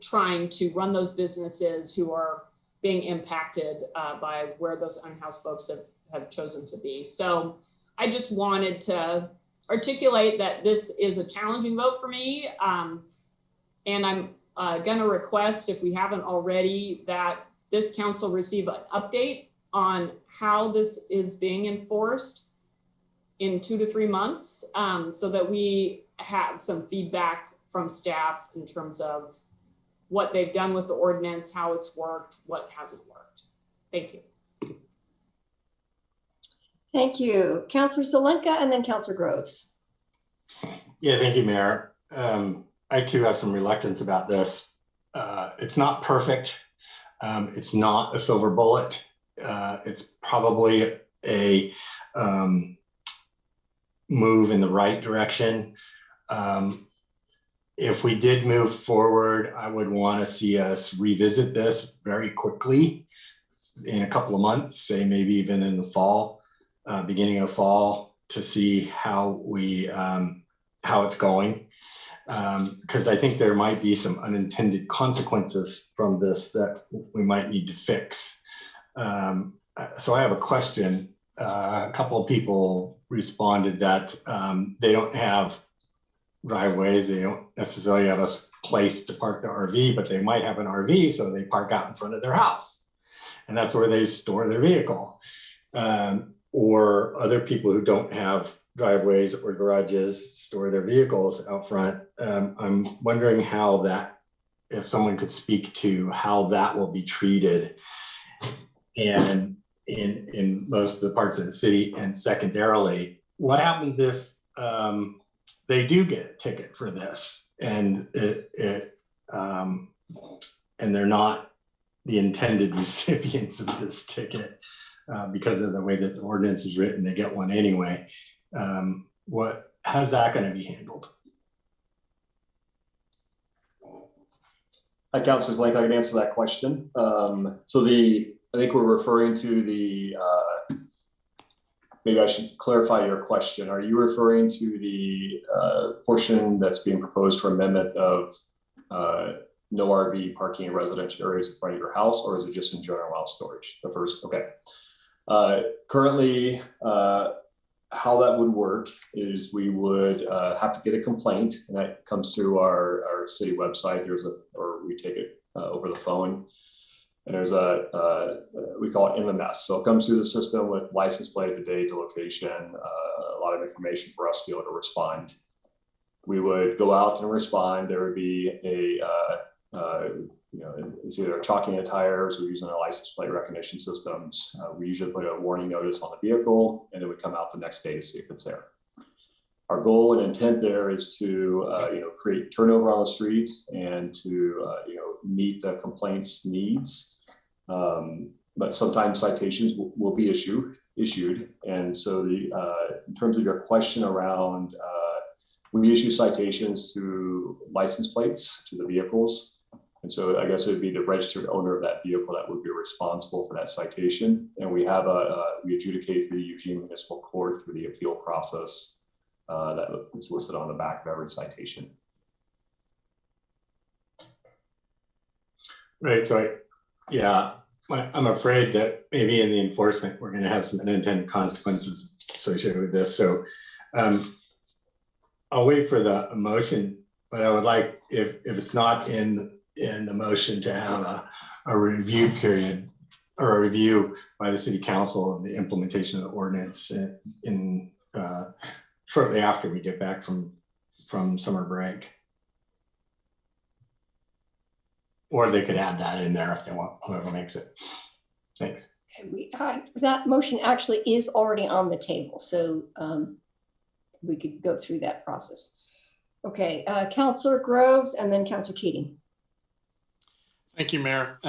trying to run those businesses who are being impacted by where those unhoused folks have chosen to be. So I just wanted to articulate that this is a challenging vote for me. And I'm gonna request, if we haven't already, that this council receive an update on how this is being enforced in 2 to 3 months, so that we have some feedback from staff in terms of what they've done with the ordinance, how it's worked, what hasn't worked. Thank you. Thank you. Councilor Zelenka and then Councilor Groves. Yeah, thank you, Mayor. I too have some reluctance about this. It's not perfect. It's not a silver bullet. It's probably a move in the right direction. if we did move forward, I would want to see us revisit this very quickly in a couple of months, say maybe even in the fall, beginning of fall, to see how it's going. Because I think there might be some unintended consequences from this that we might need to fix. So I have a question. A couple of people responded that they don't have driveways. They don't necessarily have a place to park the RV, but they might have an RV, so they park out in front of their house. And that's where they store their vehicle. Or other people who don't have driveways or garages store their vehicles out front. I'm wondering how that, if someone could speak to how that will be treated and in most of the parts of the city, and secondarily, what happens if they do get a ticket for this and and they're not the intended recipients of this ticket because of the way that the ordinance is written, they get one anyway. How's that going to be handled? Hi, Councilors Lake, I can answer that question. I think we're referring to the, maybe I should clarify your question. Are you referring to the portion that's being proposed for amendment of no RV parking in residential areas in front of your house, or is it just in general house storage? The first, okay. Currently, how that would work is we would have to get a complaint, and that comes through our city website. Or we take it over the phone. And there's we call it MMS. So it comes through the system with license plate, the date, the location, a lot of information for us to be able to respond. We would go out and respond. There would be it's either chalking the tires or using our license plate recognition systems. We usually put a warning notice on the vehicle, and then we come out the next day to see if it's there. Our goal and intent there is to create turnover on the streets and to meet the complaints needs. But sometimes citations will be issued. And so in terms of your question around, we issue citations through license plates to the vehicles. And so I guess it would be the registered owner of that vehicle that would be responsible for that citation. And we have we adjudicate through the Eugene Municipal Court through the appeal process that is listed on the back of every citation. Right, so I'm afraid that maybe in the enforcement, we're going to have some unintended consequences associated with this. So I'll wait for the motion, but I would like, if it's not in the motion, to have a review period or a review by the city council of the implementation of the ordinance in shortly after we get back from summer break. Or they could add that in there if they want, whoever makes it. Thanks. That motion actually is already on the table, so we could go through that process. Okay, Councilor Groves and then Councilor Keating. Thank you, Mayor.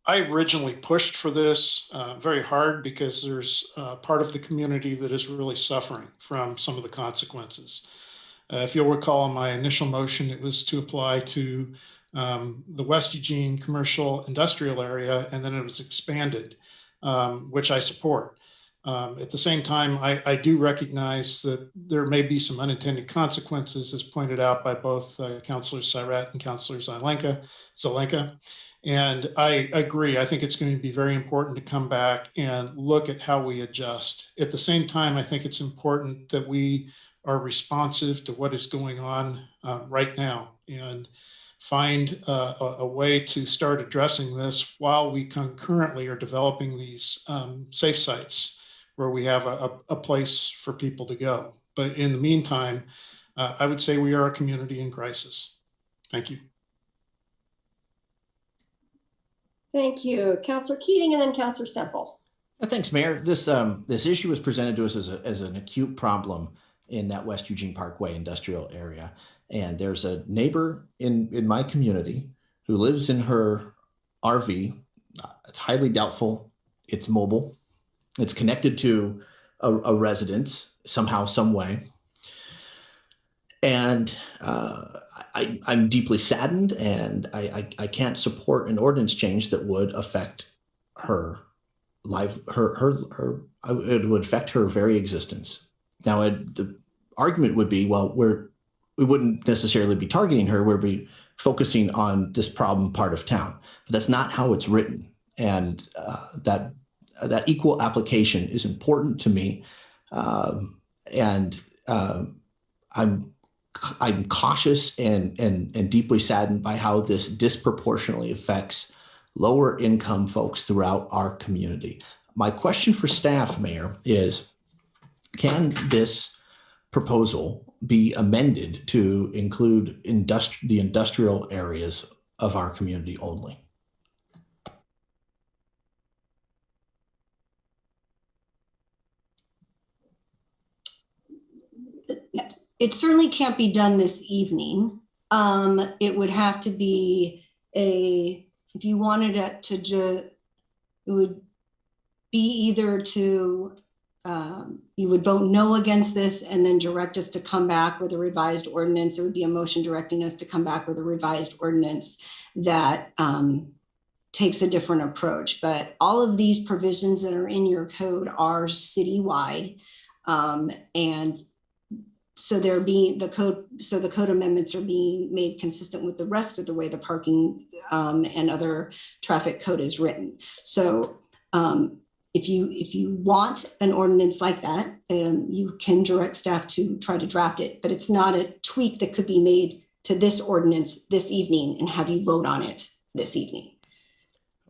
I originally pushed for this very hard because there's part of the community that is really suffering from some of the consequences. If you'll recall, in my initial motion, it was to apply to the West Eugene commercial industrial area, and then it was expanded, which I support. At the same time, I do recognize that there may be some unintended consequences, as pointed out by both Councilor Siret and Councilor Zelenka. And I agree. I think it's going to be very important to come back and look at how we adjust. At the same time, I think it's important that we are responsive to what is going on right now and find a way to start addressing this while we concurrently are developing these safe sites where we have a place for people to go. But in the meantime, I would say we are a community in crisis. Thank you. Thank you, Councilor Keating, and then Councilor Semple. Thanks, Mayor. This issue was presented to us as an acute problem in that West Eugene Parkway industrial area. And there's a neighbor in my community who lives in her RV. It's highly doubtful it's mobile. It's connected to a residence somehow, some way. And I'm deeply saddened, and I can't support an ordinance change that would affect her life, it would affect her very existence. Now, the argument would be, well, we wouldn't necessarily be targeting her, we'd be focusing on this problem part of town. But that's not how it's written. And that equal application is important to me. I'm cautious and deeply saddened by how this disproportionately affects lower income folks throughout our community. My question for staff, Mayor, is can this proposal be amended to include the industrial areas of our community only? It certainly can't be done this evening. It would have to be if you wanted it to, it would be either to, you would vote no against this and then direct us to come back with a revised ordinance. It would be a motion directing us to come back with a revised ordinance that takes a different approach. But all of these provisions that are in your code are citywide. And so the code amendments are being made consistent with the rest of the way the parking and other traffic code is written. So if you want an ordinance like that, you can direct staff to try to draft it, but it's not a tweak that could be made to this ordinance this evening and have you vote on it this evening.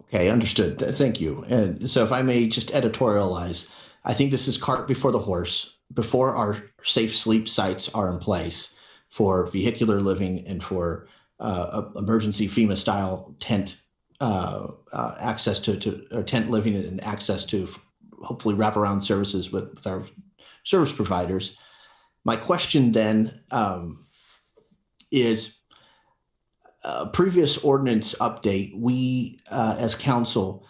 Okay, understood. Thank you. And so if I may just editorialize, I think this is cart before the horse. Before our safe sleep sites are in place for vehicular living and for emergency FEMA style tent access to tent living and access to hopefully wraparound services with our service providers. My question then is a previous ordinance update, we as council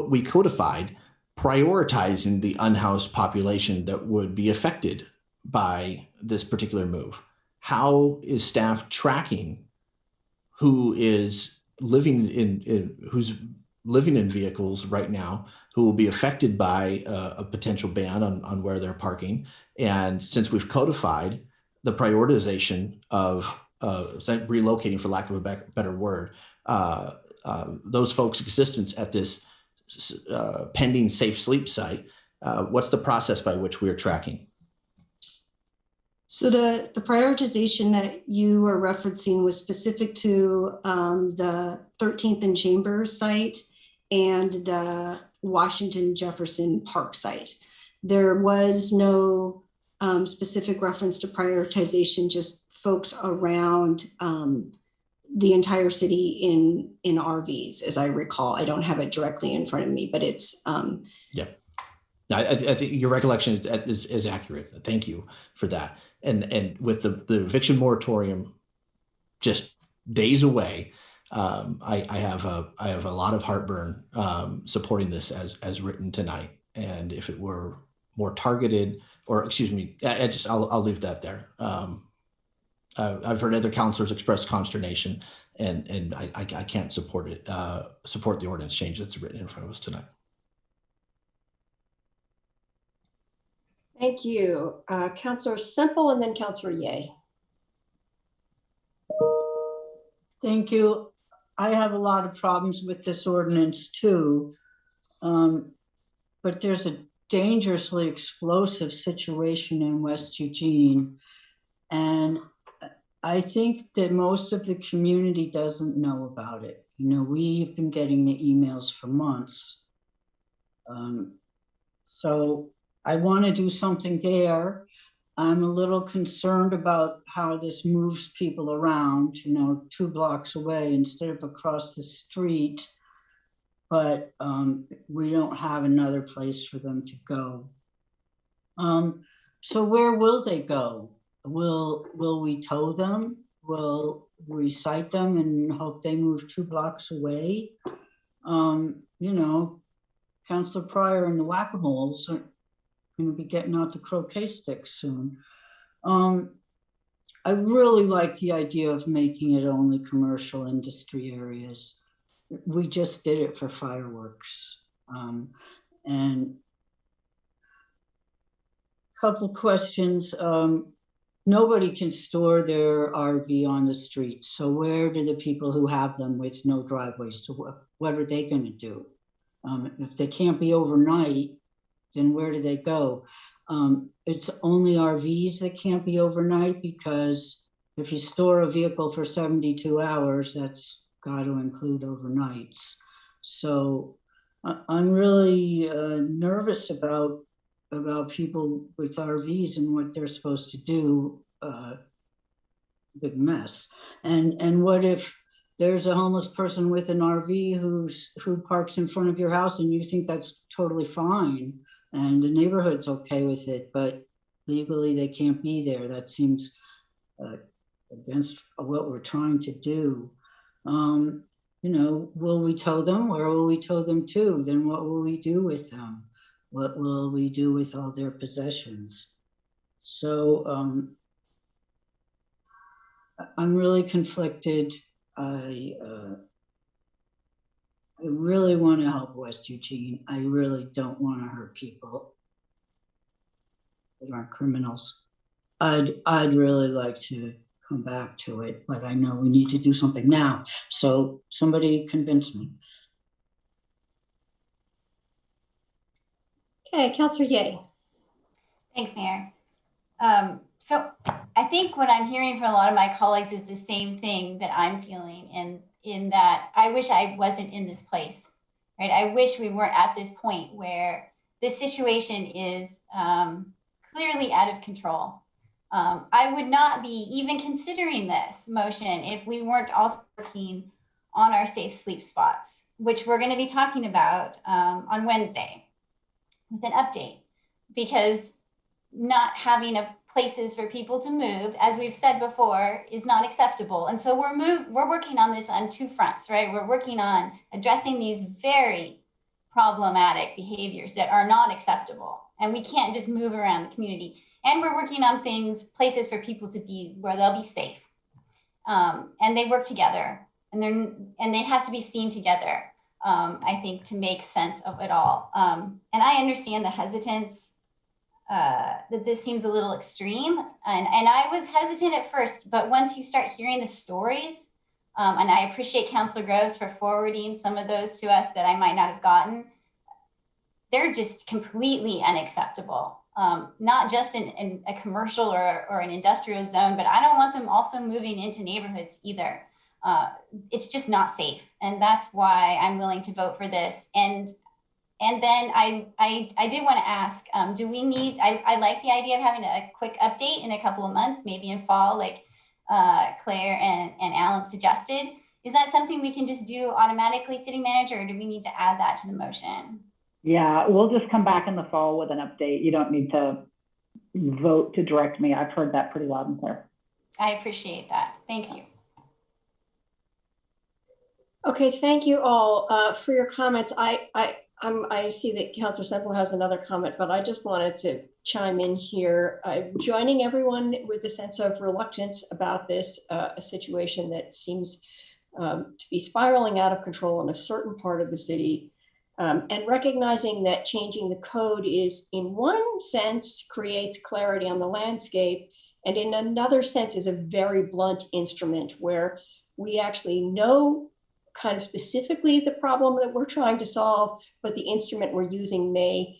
we codified prioritizing the unhoused population that would be affected by this particular move. How is staff tracking who is living who's living in vehicles right now who will be affected by a potential ban on where they're parking? And since we've codified the prioritization of relocating, for lack of a better word, those folks' existence at this pending safe sleep site, what's the process by which we are tracking? So the prioritization that you are referencing was specific to the 13th and Chambers site and the Washington Jefferson Park site. There was no specific reference to prioritization, just folks around the entire city in RVs, as I recall. I don't have it directly in front of me, but it's yeah. I think your recollection is accurate. Thank you for that. And with the eviction moratorium just days away, I have a lot of heartburn supporting this as written tonight. And if it were more targeted, or excuse me, I'll leave that there. I've heard other counselors express consternation, and I can't support it. Support the ordinance change that's written in front of us tonight. Thank you. Councilor Semple and then Councilor Ye. Thank you. I have a lot of problems with this ordinance too, but there's a dangerously explosive situation in West Eugene, and I think that most of the community doesn't know about it. You know, we've been getting the emails for months. So I want to do something there. I'm a little concerned about how this moves people around, you know, 2 blocks away instead of across the street. But we don't have another place for them to go. So where will they go? Will we tow them? Will we cite them and hope they move 2 blocks away? You know, Councilor Pryor and the Whack-A-Moles are going to be getting out the croquet sticks soon. I really like the idea of making it only commercial industry areas. We just did it for fireworks. And couple questions. Nobody can store their RV on the street. So where do the people who have them with no driveways, so what are they going to do? If they can't be overnight, then where do they go? It's only RVs that can't be overnight, because if you store a vehicle for 72 hours, that's got to include overnights. So I'm really nervous about people with RVs and what they're supposed to do. Big mess. And what if there's a homeless person with an RV who parks in front of your house and you think that's totally fine and the neighborhood's okay with it, but legally they can't be there? That seems against what we're trying to do. You know, will we tow them? Where will we tow them to? Then what will we do with them? What will we do with all their possessions? So I'm really conflicted. I really want to help West Eugene. I really don't want to hurt people that aren't criminals. I'd really like to come back to it, but I know we need to do something now. So somebody convince me. Okay, Councilor Ye. Thanks, Mayor. So I think what I'm hearing from a lot of my colleagues is the same thing that I'm feeling, and in that I wish I wasn't in this place, right? I wish we weren't at this point where this situation is clearly out of control. I would not be even considering this motion if we weren't also working on our safe sleep spots, which we're going to be talking about on Wednesday with an update, because not having places for people to move, as we've said before, is not acceptable. And so we're working on this on two fronts, right? We're working on addressing these very problematic behaviors that are not acceptable, and we can't just move around the community. And we're working on places for people to be where they'll be safe, and they work together, and they have to be seen together. I think, to make sense of it all. And I understand the hesitance that this seems a little extreme. And I was hesitant at first, but once you start hearing the stories, and I appreciate Councilor Groves for forwarding some of those to us that I might not have gotten, they're just completely unacceptable. Not just in a commercial or an industrial zone, but I don't want them also moving into neighborhoods either. It's just not safe. And that's why I'm willing to vote for this. And then I did want to ask, do we need, I like the idea of having a quick update in a couple of months, maybe in fall, like Claire and Alan suggested. Is that something we can just do automatically, City Manager, or do we need to add that to the motion? Yeah, we'll just come back in the fall with an update. You don't need to vote to direct me. I've heard that pretty loud and clear. I appreciate that. Thank you. Okay, thank you all for your comments. I see that Councilor Semple has another comment, but I just wanted to chime in here. I'm joining everyone with a sense of reluctance about this, a situation that seems to be spiraling out of control in a certain part of the city. And recognizing that changing the code is, in one sense, creates clarity on the landscape, and in another sense is a very blunt instrument where we actually know kind of specifically the problem that we're trying to solve, but the instrument we're using may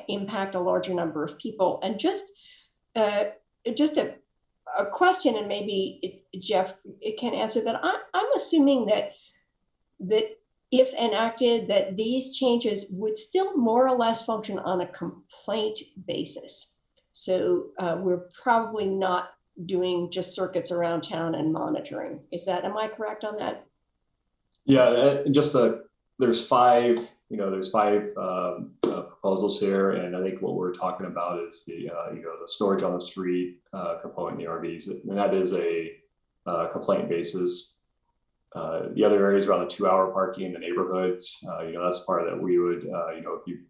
impact a larger number of people. And just a question, and maybe Jeff can answer that. I'm assuming that if enacted, that these changes would still more or less function on a complaint basis. So we're probably not doing just circuits around town and monitoring. Am I correct on that? Yeah, there's five proposals here, and I think what we're talking about is the storage on the street component in the RVs, and that is a complaint basis. The other areas around the 2-hour parking in the neighborhoods, that's part that we would, if you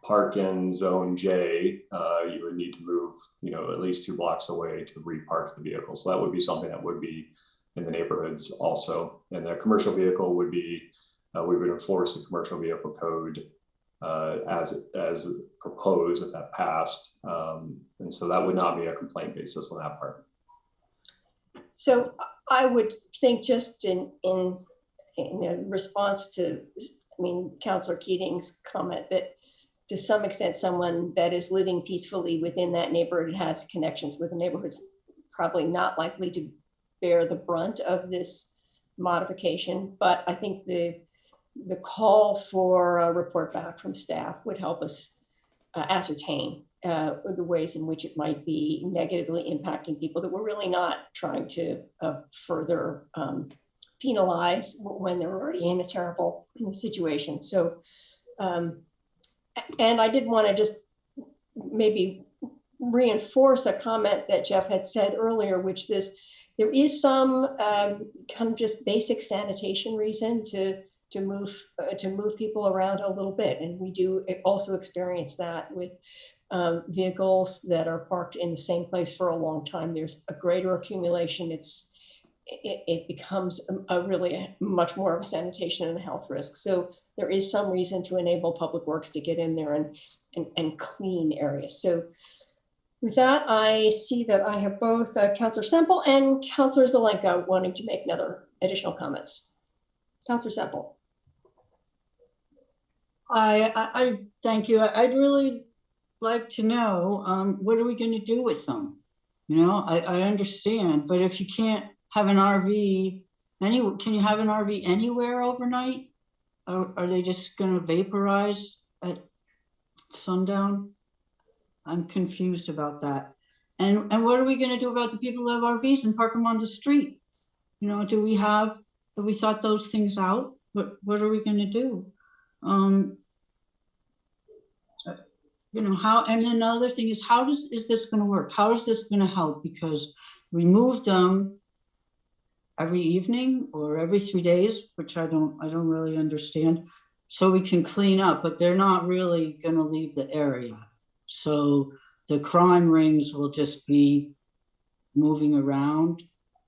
park in zone J, you would need to move, at least 2 blocks away to repark the vehicle. So that would be something that would be in the neighborhoods also. And the commercial vehicle would be, we would enforce the commercial vehicle code as proposed if that passed. And so that would not be a complaint basis on that part. So I would think just in response to, Councilor Keating's comment that to some extent, someone that is living peacefully within that neighborhood has connections with the neighborhoods, probably not likely to bear the brunt of this modification. But I think the call for a report back from staff would help us ascertain the ways in which it might be negatively impacting people that we're really not trying to further penalize when they're already in a terrible situation. So, and I did want to just maybe reinforce a comment that Jeff had said earlier, which there is some kind of just basic sanitation reason to move people around a little bit. And we do also experience that with vehicles that are parked in the same place for a long time. There's a greater accumulation. It becomes really much more of a sanitation and a health risk. So there is some reason to enable Public Works to get in there and clean areas. So with that, I see that I have both Councilor Semple and Councilor Zelenka wanting to make additional comments. Councilor Semple. I thank you. I'd really like to know, what are we going to do with them? I understand, but if you can't have an RV can you have an RV anywhere overnight? Are they just going to vaporize at sundown? I'm confused about that. And what are we going to do about the people who have RVs and park them on the street? Have we thought those things out? What are we going to do? How, and then the other thing is, is this going to work? How is this going to help? Because we move them every evening or every 3 days, which I don't really understand. So we can clean up, but they're not really going to leave the area. So the crime rings will just be moving around.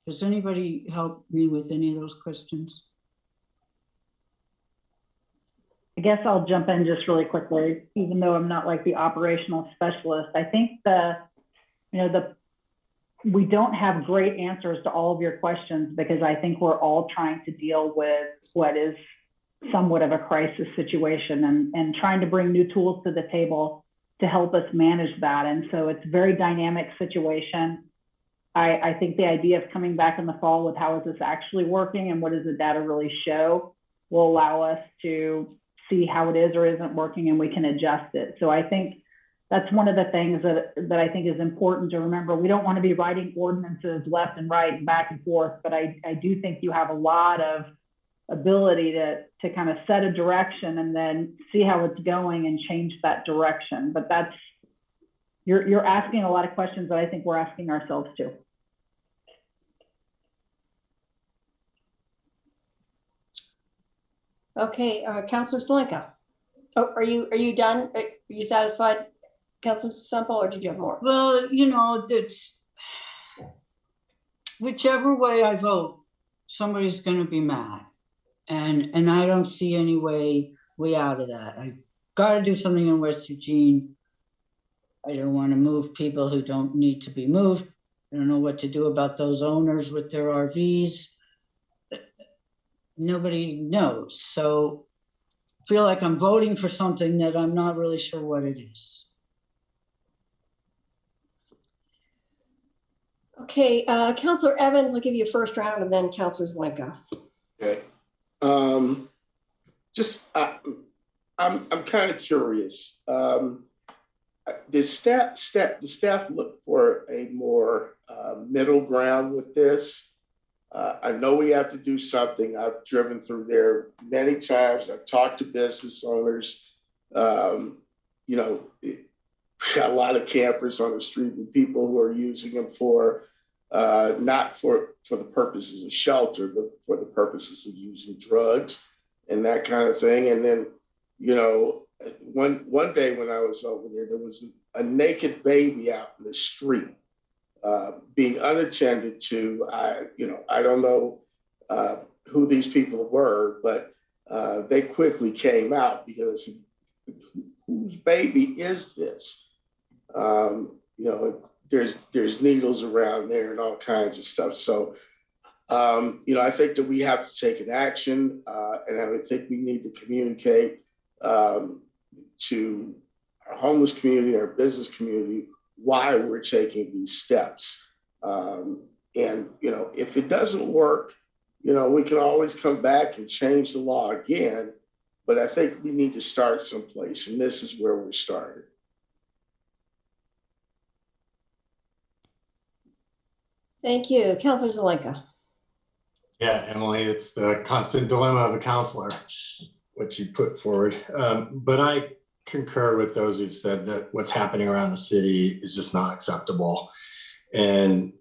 Does anybody help me with any of those questions? I guess I'll jump in just really quickly, even though I'm not like the operational specialist. I think we don't have great answers to all of your questions because I think we're all trying to deal with what is somewhat of a crisis situation and trying to bring new tools to the table to help us manage that. And so it's a very dynamic situation. I think the idea of coming back in the fall with how is this actually working and what does the data really show will allow us to see how it is or isn't working and we can adjust it. So I think that's one of the things that I think is important to remember. We don't want to be writing ordinances left and right and back and forth, but I do think you have a lot of ability to kind of set a direction and then see how it's going and change that direction. But you're asking a lot of questions that I think we're asking ourselves too. Okay, Councilor Zelenka. Oh, are you done? Are you satisfied, Councilor Semple, or did you have more? Well, that's whichever way I vote, somebody's going to be mad, and I don't see any way out of that. I got to do something in West Eugene. I don't want to move people who don't need to be moved. I don't know what to do about those owners with their RVs. Nobody knows. So I feel like I'm voting for something that I'm not really sure what it is. Okay, Councilor Evans, I'll give you a first round and then Councilor Zelenka. Okay. I'm kind of curious. The staff look for a more middle ground with this? I know we have to do something. I've driven through there many times. I've talked to business owners. Got a lot of campers on the street and people who are using them for not for the purposes of shelter, but for the purposes of using drugs and that kind of thing. And then, one day when I was over there, there was a naked baby out in the street, being unattended to. I don't know who these people were, but they quickly came out because whose baby is this? There's needles around there and all kinds of stuff. So, I think that we have to take an action, and I would think we need to communicate to our homeless community, our business community, why we're taking these steps. If it doesn't work, we can always come back and change the law again. But I think we need to start someplace, and this is where we're starting. Thank you. Councilor Zelenka. Yeah, Emily, it's the constant dilemma of a counselor, what you put forward. But I concur with those who've said that what's happening around the city is just not acceptable. And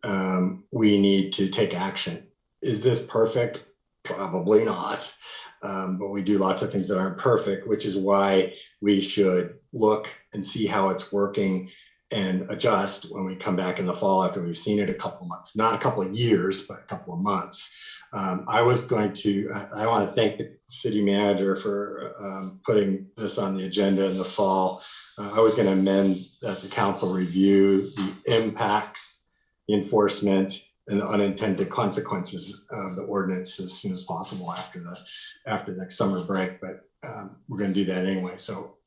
we need to take action. Is this perfect? Probably not. But we do lots of things that aren't perfect, which is why we should look and see how it's working and adjust when we come back in the fall after we've seen it a couple of months, not a couple of years, but a couple of months. I want to thank the city manager for putting this on the agenda in the fall. I was going to amend that the council review the impacts, the enforcement, and the unintended consequences of the ordinance as soon as possible after the summer break. But we're going to do that anyway. So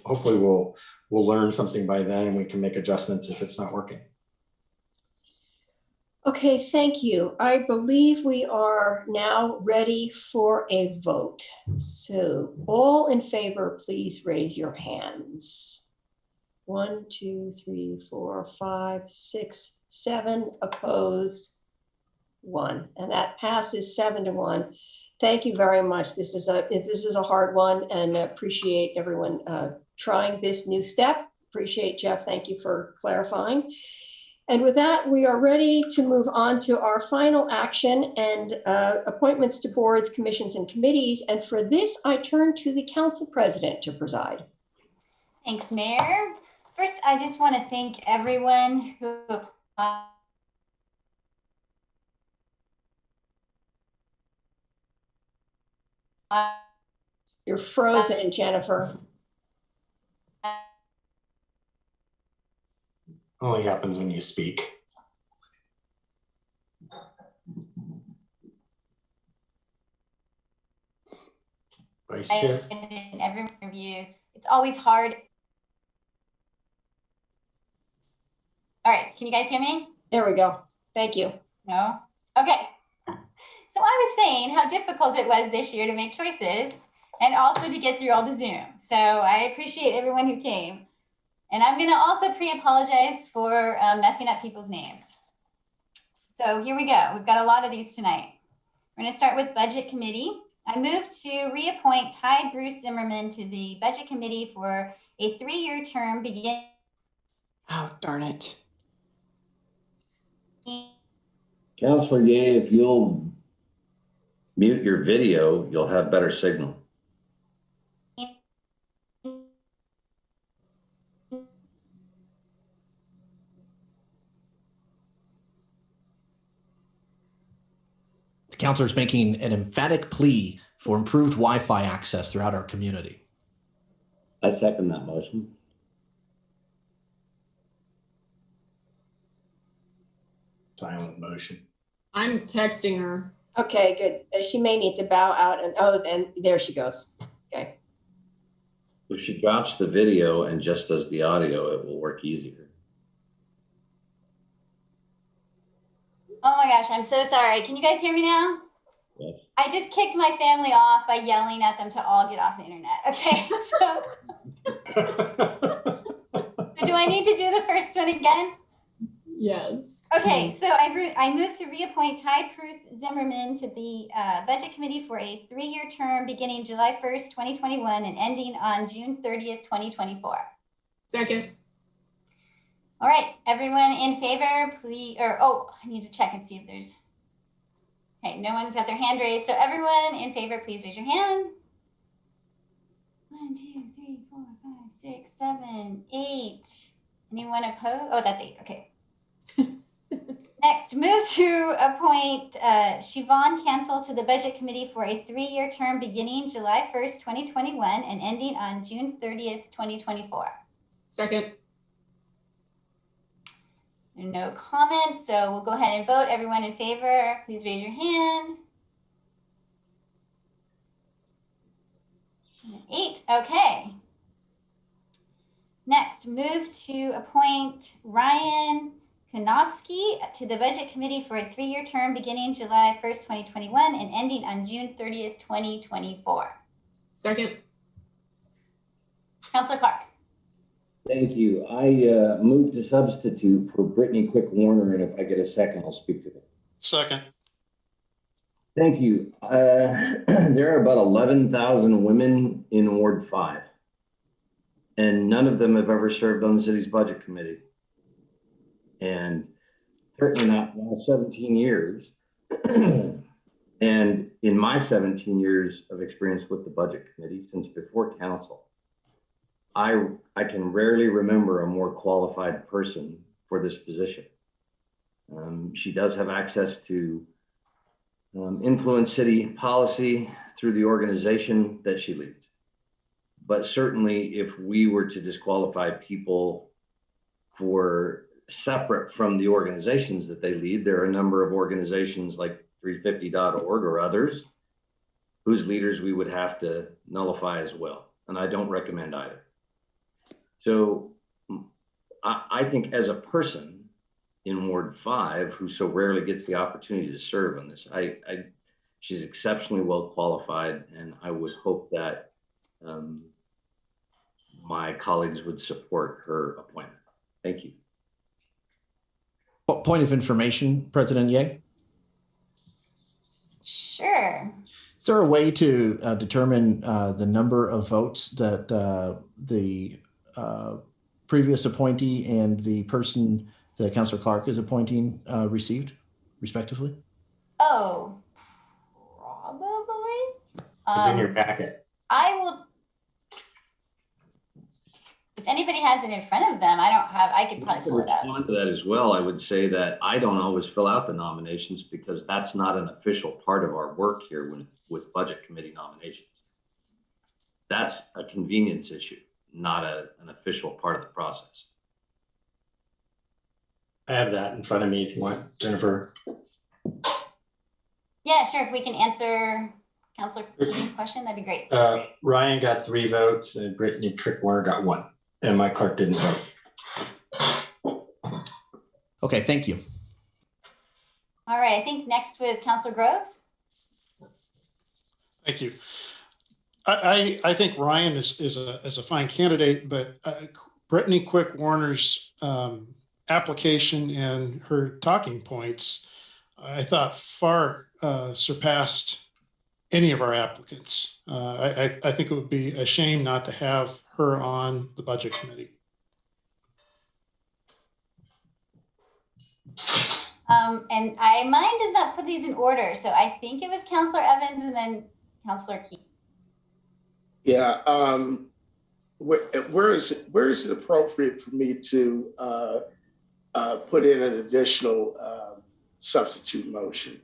hopefully we'll learn something by then, and we can make adjustments if it's not working. Okay, thank you. I believe we are now ready for a vote. So all in favor, please raise your hands. 1, 2, 3, 4, 5, 6, 7 opposed, 1, and that passes 7-1. Thank you very much. This is a hard one, and appreciate everyone trying this new step. Appreciate Jeff. Thank you for clarifying. And with that, we are ready to move on to our final action and appointments to boards, commissions, and committees. And for this, I turn to the council president to preside. Thanks, Mayor. First, I just want to thank everyone who applied. You're frozen, Jennifer. Only happens when you speak. Vice Chair. In every reviews, it's always hard. All right, can you guys hear me? There we go. Thank you. No? Okay. So I was saying how difficult it was this year to make choices and also to get through all the Zoom. So I appreciate everyone who came. And I'm going to also pre-apologize for messing up people's names. So here we go. We've got a lot of these tonight. We're going to start with Budget Committee. I move to reappoint Ty Bruce Zimmerman to the Budget Committee for a 3-year term beginning. Oh, darn it. Councilor Gay, if you'll mute your video, you'll have better signal. The councilor is making an emphatic plea for improved Wi-Fi access throughout our community. I second that motion. Silent motion. I'm texting her. Okay, good. She may need to bow out and then there she goes. Okay. If she drops the video and just does the audio, it will work easier. Oh my gosh, I'm so sorry. Can you guys hear me now? Yes. I just kicked my family off by yelling at them to all get off the internet. Okay, so do I need to do the first one again? Yes. Okay, so I move to reappoint Ty Bruce Zimmerman to the Budget Committee for a 3-year term beginning July 1st, 2021 and ending on June 30th, 2024. Second. All right, everyone in favor, please, I need to check and see if there's, okay, no one's got their hand raised. So everyone in favor, please raise your hand. 1, 2, 3, 4, 5, 6, 7, 8. Anyone opposed? Oh, that's 8. Okay. Next, move to appoint Siobhan Cancel to the Budget Committee for a 3-year term beginning July 1st, 2021 and ending on June 30th, 2024. Second. There are no comments, so we'll go ahead and vote. Everyone in favor, please raise your hand. 8. Okay. Next, move to appoint Ryan Konofsky to the Budget Committee for a 3-year term beginning July 1st, 2021 and ending on June 30th, 2024. Second. Councilor Clark. Thank you. I move to substitute for Brittany Quick Warner, and if I get a second, I'll speak to it. Second. Thank you. There are about 11,000 women in Ward 5, and none of them have ever served on the city's budget committee. And certainly not in the last 17 years. And in my 17 years of experience with the budget committee, since before council, I can rarely remember a more qualified person for this position. She does have access to influence city policy through the organization that she leads. But certainly if we were to disqualify people for separate from the organizations that they lead, there are a number of organizations like 350.org or others whose leaders we would have to nullify as well. And I don't recommend either. So I think as a person in Ward 5 who so rarely gets the opportunity to serve on this, she's exceptionally well qualified, and I would hope that my colleagues would support her appointment. Thank you. Point of information, President Ye? Sure. Is there a way to determine the number of votes that the previous appointee and the person that Councilor Clark is appointing received, respectively? Oh, probably. It's in your packet. I will. If anybody has it in front of them, I could probably pull it up. To that as well, I would say that I don't always fill out the nominations because that's not an official part of our work here with budget committee nominations. That's a convenience issue, not an official part of the process. I have that in front of me if you want, Jennifer. Yeah, sure. If we can answer Councilor Keating's question, that'd be great. Ryan got 3 votes and Brittany Quick Warner got 1. And Mike Clark didn't vote. Okay, thank you. All right, I think next was Councilor Groves. Thank you. I think Ryan is a fine candidate, but Brittany Quick Warner's application and her talking points, I thought far surpassed any of our applicants. I think it would be a shame not to have her on the budget committee. And mine does not put these in order, so I think it was Councilor Evans and then Councilor Keating. Yeah, where is it appropriate for me to put in an additional substitute motion?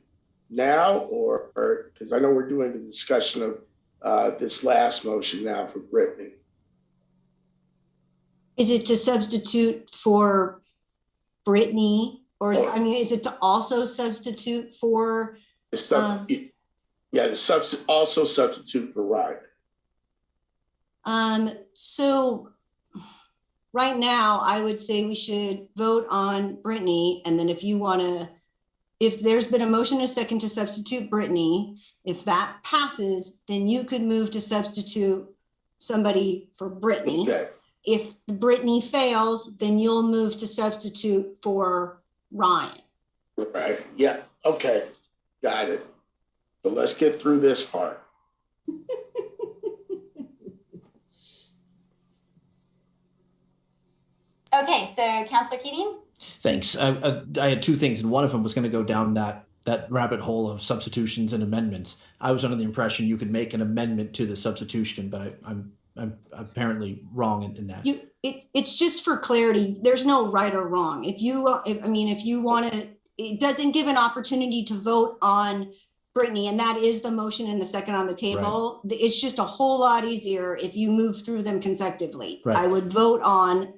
Now, or because I know we're doing the discussion of this last motion now for Brittany. Is it to substitute for Brittany, or is it to also substitute for? Also substitute for Ryan. So right now, I would say we should vote on Brittany, and then if there's been a motion and a second to substitute Brittany, if that passes, then you could move to substitute somebody for Brittany. Okay. If Brittany fails, then you'll move to substitute for Ryan. Right. Yeah. Okay. Got it. So let's get through this part. Okay, so Councilor Keating? Thanks. I had 2 things, and one of them was going to go down that rabbit hole of substitutions and amendments. I was under the impression you could make an amendment to the substitution, but I'm I'm apparently wrong in that. It's just for clarity. There's no right or wrong. If you want to, it doesn't give an opportunity to vote on Brittany, and that is the motion and the second on the table. Right. It's just a whole lot easier if you move through them consecutively. Right. I would vote on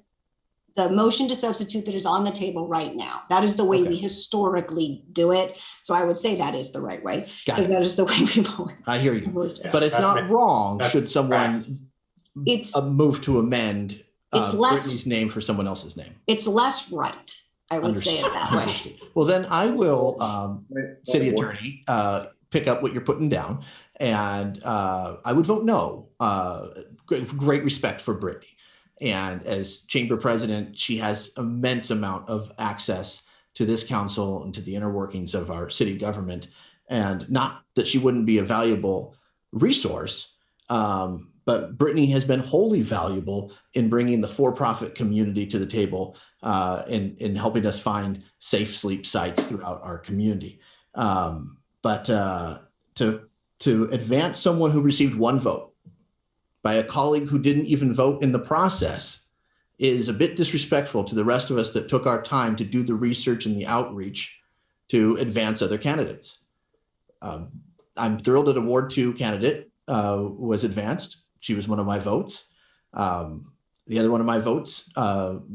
the motion to substitute that is on the table right now. That is the way we historically do it. So I would say that is the right way, because that is the way we vote. I hear you, but it's not wrong should someone move to amend Brittany's name for someone else's name. It's less right. I would say it that way. Well, then I will, city attorney, pick up what you're putting down, and I would vote no. Great respect for Brittany. And as chamber president, she has immense amount of access to this council and to the inner workings of our city government. And not that she wouldn't be a valuable resource, but Brittany has been wholly valuable in bringing the for-profit community to the table, in helping us find safe sleep sites throughout our community. But to advance someone who received one vote by a colleague who didn't even vote in the process is a bit disrespectful to the rest of us that took our time to do the research and the outreach to advance other candidates. I'm thrilled that a Ward 2 candidate was advanced. She was one of my votes. The other one of my votes,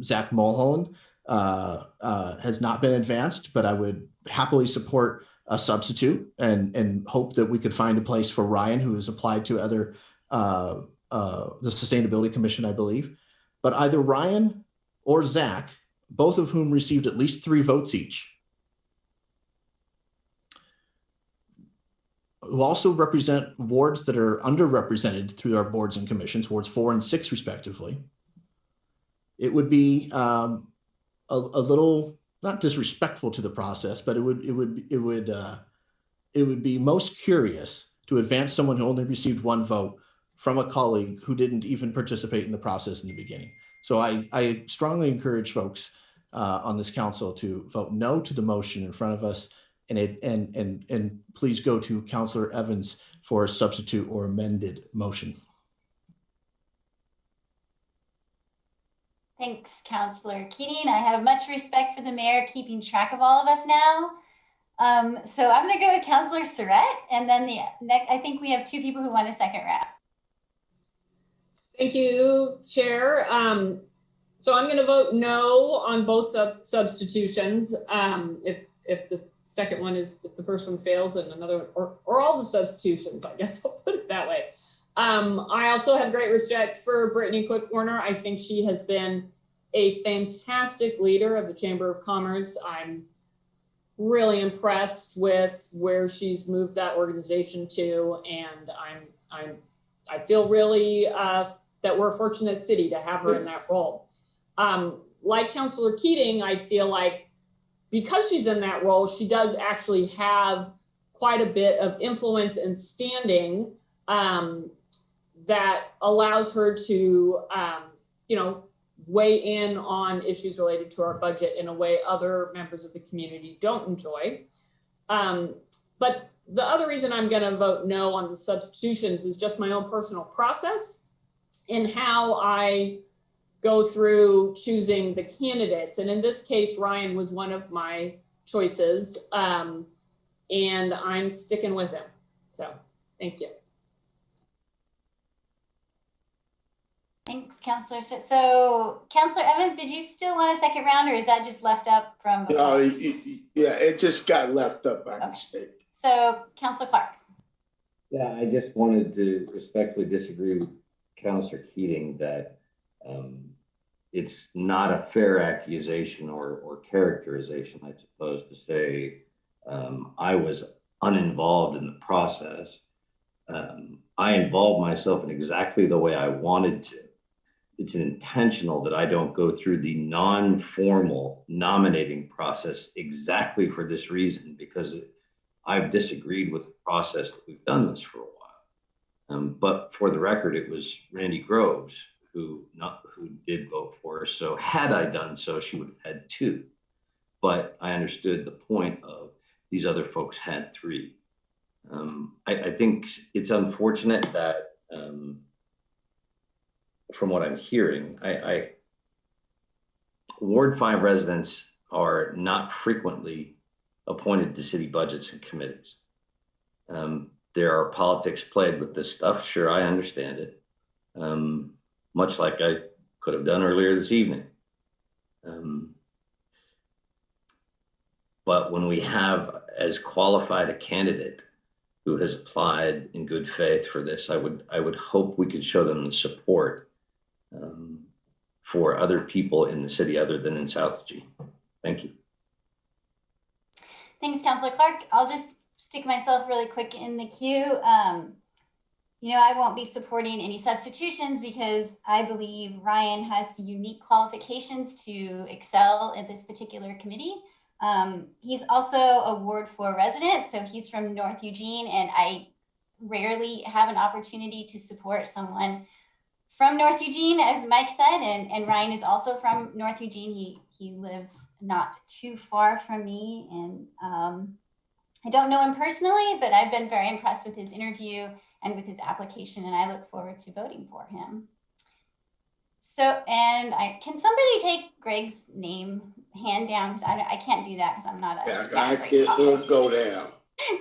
Zach Mulholland, has not been advanced, but I would happily support a substitute and hope that we could find a place for Ryan, who has applied to other the Sustainability Commission, I believe. But either Ryan or Zach, both of whom received at least 3 votes each, who also represent wards that are underrepresented through our boards and commissions, wards 4 and 6 respectively, it would be a little, not disrespectful to the process, but it would be most curious to advance someone who only received 1 vote from a colleague who didn't even participate in the process in the beginning. So I strongly encourage folks on this council to vote no to the motion in front of us, and please go to Councilor Evans for a substitute or amended motion. Thanks, Councilor Keating. I have much respect for the mayor keeping track of all of us now. So I'm going to go with Councilor Surratt, and then I think we have 2 people who want a second round. Thank you, Chair. So I'm going to vote no on both substitutions. If the second one if the first one fails, and another, or all the substitutions, I guess I'll put it that way. I also have great respect for Brittany Quick Warner. I think she has been a fantastic leader of the Chamber of Commerce. I'm really impressed with where she's moved that organization to, and I feel really that we're a fortunate city to have her in that role. Like Councilor Keating, I feel like because she's in that role, she does actually have quite a bit of influence and standing that allows her to, weigh in on issues related to our budget in a way other members of the community don't enjoy. But the other reason I'm going to vote no on the substitutions is just my own personal process in how I go through choosing the candidates. And in this case, Ryan was one of my choices, and I'm sticking with him. So thank you. Thanks, Councilor. So Councilor Evans, did you still want a second round, or is that just left up from? No, yeah, it just got left up by mistake. So Councilor Clark. Yeah, I just wanted to respectfully disagree with Councilor Keating that it's not a fair accusation or characterization, I suppose, to say I was uninvolved in the process. I involved myself in exactly the way I wanted to. It's intentional that I don't go through the non-formal nominating process exactly for this reason, because I've disagreed with the process that we've done this for a while. But for the record, it was Randy Groves who did vote for her. So had I done so, she would have had 2. But I understood the point of these other folks had 3. I think it's unfortunate that from what I'm hearing, Ward 5 residents are not frequently appointed to city budgets and committees. There are politics played with this stuff. Sure, I understand it. Much like I could have done earlier this evening. But when we have as qualified a candidate who has applied in good faith for this, I would hope we could show them the support for other people in the city other than in South G. Thank you. Thanks, Councilor Clark. I'll just stick myself really quick in the queue. You know, I won't be supporting any substitutions because I believe Ryan has unique qualifications to excel at this particular committee. He's also a Ward 4 resident, so he's from North Eugene, and I rarely have an opportunity to support someone from North Eugene, as Mike said, and Ryan is also from North Eugene. He lives not too far from me, and I don't know him personally, but I've been very impressed with his interview and with his application, and I look forward to voting for him. So, and can somebody take Greg's name hand down? Because I can't do that because I'm not a It'll go down.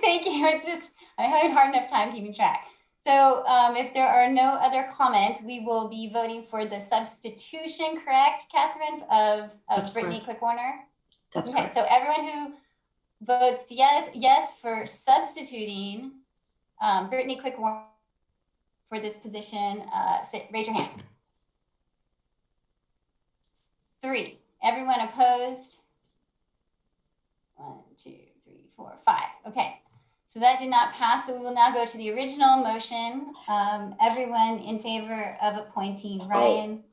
Thank you. It's just, I'm having a hard enough time keeping track. So if there are no other comments, we will be voting for the substitution, correct, Catherine, of Brittany Quick Warner? That's okay, correct. So everyone who votes yes for substituting Brittany Quick Warner for this position, raise your hand. 3. Everyone opposed? 1, 2, 3, 4, 5. Okay. So that did not pass, so we will now go to the original motion. Everyone in favor of appointing Ryan?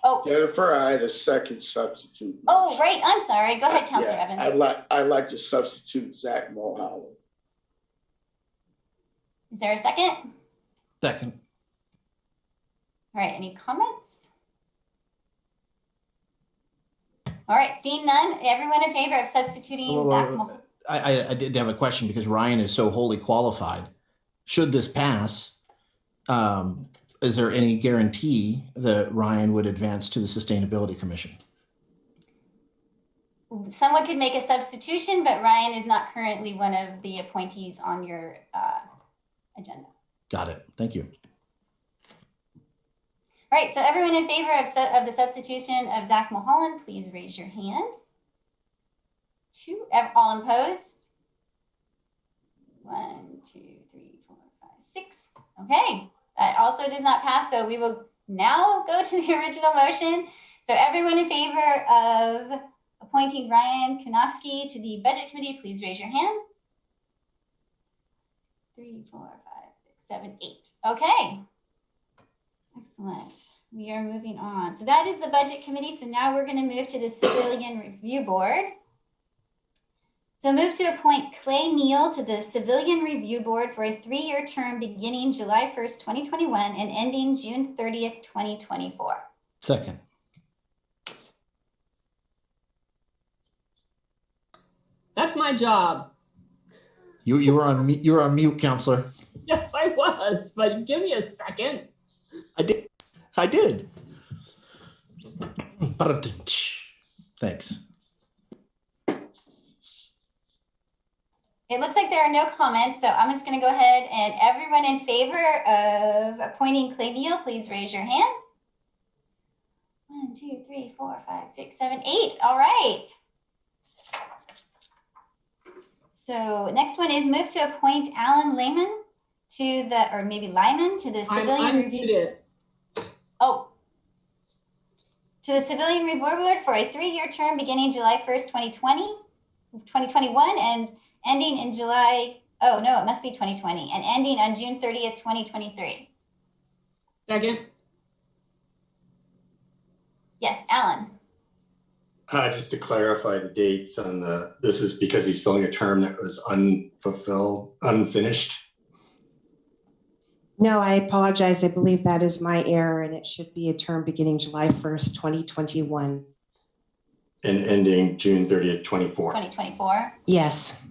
Oh, Jennifer, I had a second substitute. oh, right, I'm sorry. Go ahead, Councilor Yeah, Evans. I'd like to substitute Zach Mulholland. Is there a second? Second. All right, any comments? All right, seeing none, everyone in favor of substituting Zach Mulholland? I did have a question because Ryan is so wholly qualified. Should this pass, is there any guarantee that Ryan would advance to the Sustainability Commission? Someone could make a substitution, but Ryan is not currently one of the appointees on your agenda. Got it. Thank you. All right, so everyone in favor of the substitution of Zach Mulholland, please raise your hand. 2, all opposed? 1, 2, 3, 4, 5, 6. Okay, that also does not pass. So we will now go to the original motion. So everyone in favor of appointing Ryan Kanofsky to the Budget Committee, please raise your hand. 3, 4, 5, 6, 7, 8. Okay. Excellent. We are moving on. So that is the Budget Committee. So now we're going to move to the Civilian Review Board. So move to appoint Clay Neal to the Civilian Review Board for a 3-year term beginning July 1st, 2021 and ending June 30th, 2024. Second. That's my job. You were on mute. You were on mute, Counselor. Yes, I was, but give me a second. I did. Thanks. It looks like there are no comments, so I'm just going to go ahead and everyone in favor of appointing Clay Neal, please raise your hand. 1, 2, 3, 4, 5, 6, 7, 8. All right. So next one is move to appoint Alan Lehman to the, or maybe Lyman to the Civilian Review. Oh, to the Civilian Review Board for a 3-year term beginning July 1st, 2021 and ending in July, oh no, it must be 2020, and ending on June 30th, 2023. Second. Yes, Alan. Just to clarify the dates on this is because he's filling a term that was unfinished. No, I apologize. I believe that is my error, and it should be a term beginning July 1st, 2021. And ending June 30th, 24. 2024. Yes.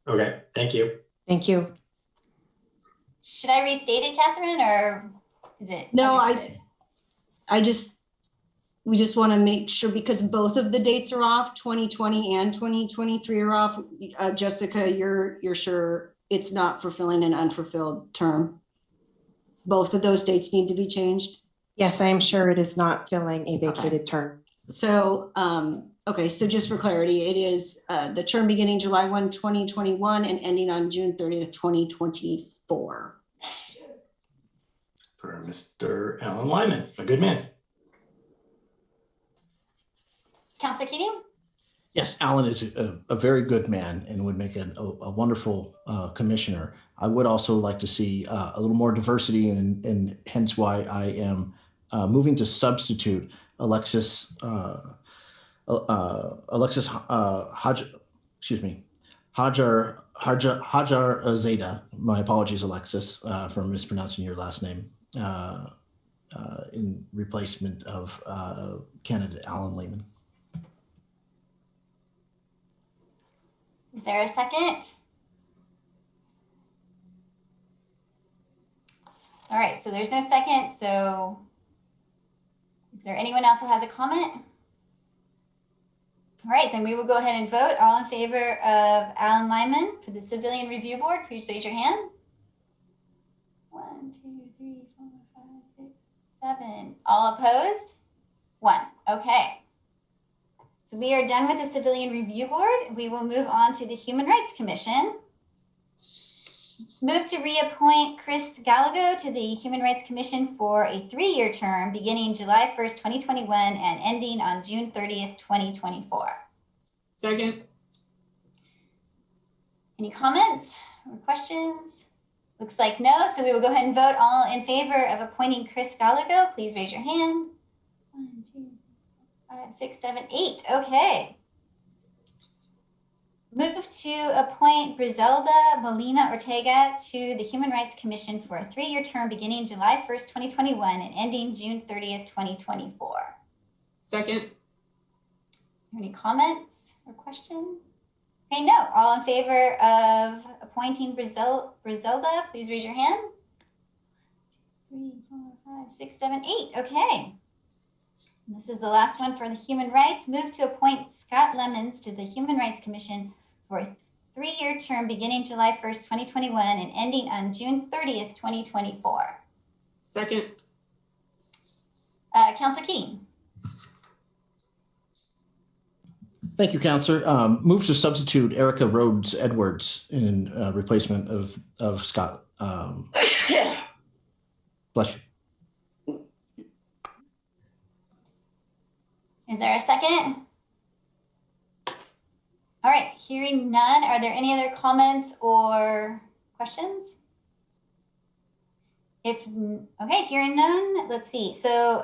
Okay, thank you. Thank you. Should I restate it, Catherine, or is it? No, understood? we just want to make sure, because both of the dates are off, 2020 and 2023 are off. Jessica, you're sure it's not fulfilling an unfulfilled term? Both of those dates need to be changed? Yes, I am sure it is not filling a vacated term. So, okay, so just for clarity, it is the term beginning July 1, 2021 and ending on June 30th, 2024. For Mr. Alan Lyman, a good man. Councilor Keating? Yes, Alan is a very good man and would make a wonderful commissioner. I would also like to see a little more diversity, and hence why I am moving to substitute Alexis Hajar Zeta. My apologies, Alexis, for mispronouncing your last name. In replacement of candidate Alan Lehman. Is there a second? All right, so there's no second. So is there anyone else who has a comment? All right, then we will go ahead and vote. All in favor of Alan Lyman for the Civilian Review Board, please raise your hand. 1, 2, 3, 4, 5, 6, 7. All opposed? 1. Okay. So we are done with the Civilian Review Board. We will move on to the Human Rights Commission. Move to reappoint Chris Gallego to the Human Rights Commission for a 3-year term beginning July 1st, 2021 and ending on June 30th, 2024. Second. Any comments or questions? Looks like no, so we will go ahead and vote. All in favor of appointing Chris Gallego, please raise your hand. 1, 2, 5, 6, 7, 8. Okay. Move to appoint Brizelda Molina Ortega to the Human Rights Commission for a 3-year term beginning July 1st, 2021 and ending June 30th, 2024. Second. Is there any comments or questions? Okay, no. All in favor of appointing Brizelda, please raise your hand. 2, 3, 4, 5, 6, 7, 8. Okay. This is the last one for the Human Rights. Move to appoint Scott Lemons to the Human Rights Commission for a 3-year term beginning July 1st, 2021 and ending on June 30th, 2024. Second. Councilor Keating. Thank you, Councilor. Move to substitute Erica Rhodes Edwards in replacement of Scott. Bless you. Is there a second? All right, hearing none. Are there any other comments or questions? Okay, so hearing none, let's see. So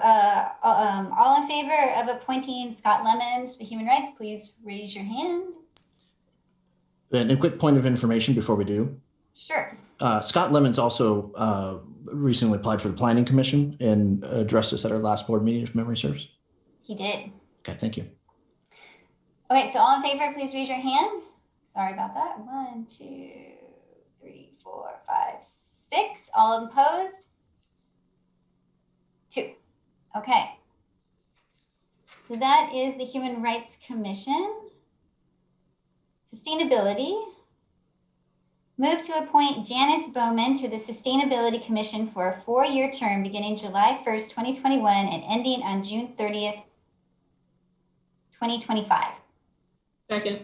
all in favor of appointing Scott Lemons to Human Rights, please raise your hand. And a quick point of information before we do. Sure. Scott Lemons also recently applied for the Planning Commission and addressed us at our last board meeting, if memory serves. He did. Okay, thank you. Okay, so all in favor, please raise your hand. Sorry about that. 1, 2, 3, 4, 5, 6. All opposed? 2. Okay. So that is the Human Rights Commission. Sustainability. Move to appoint Janice Bowman to the Sustainability Commission for a 4-year term beginning July 1st, 2021 and ending on June 30th, 2025. Second.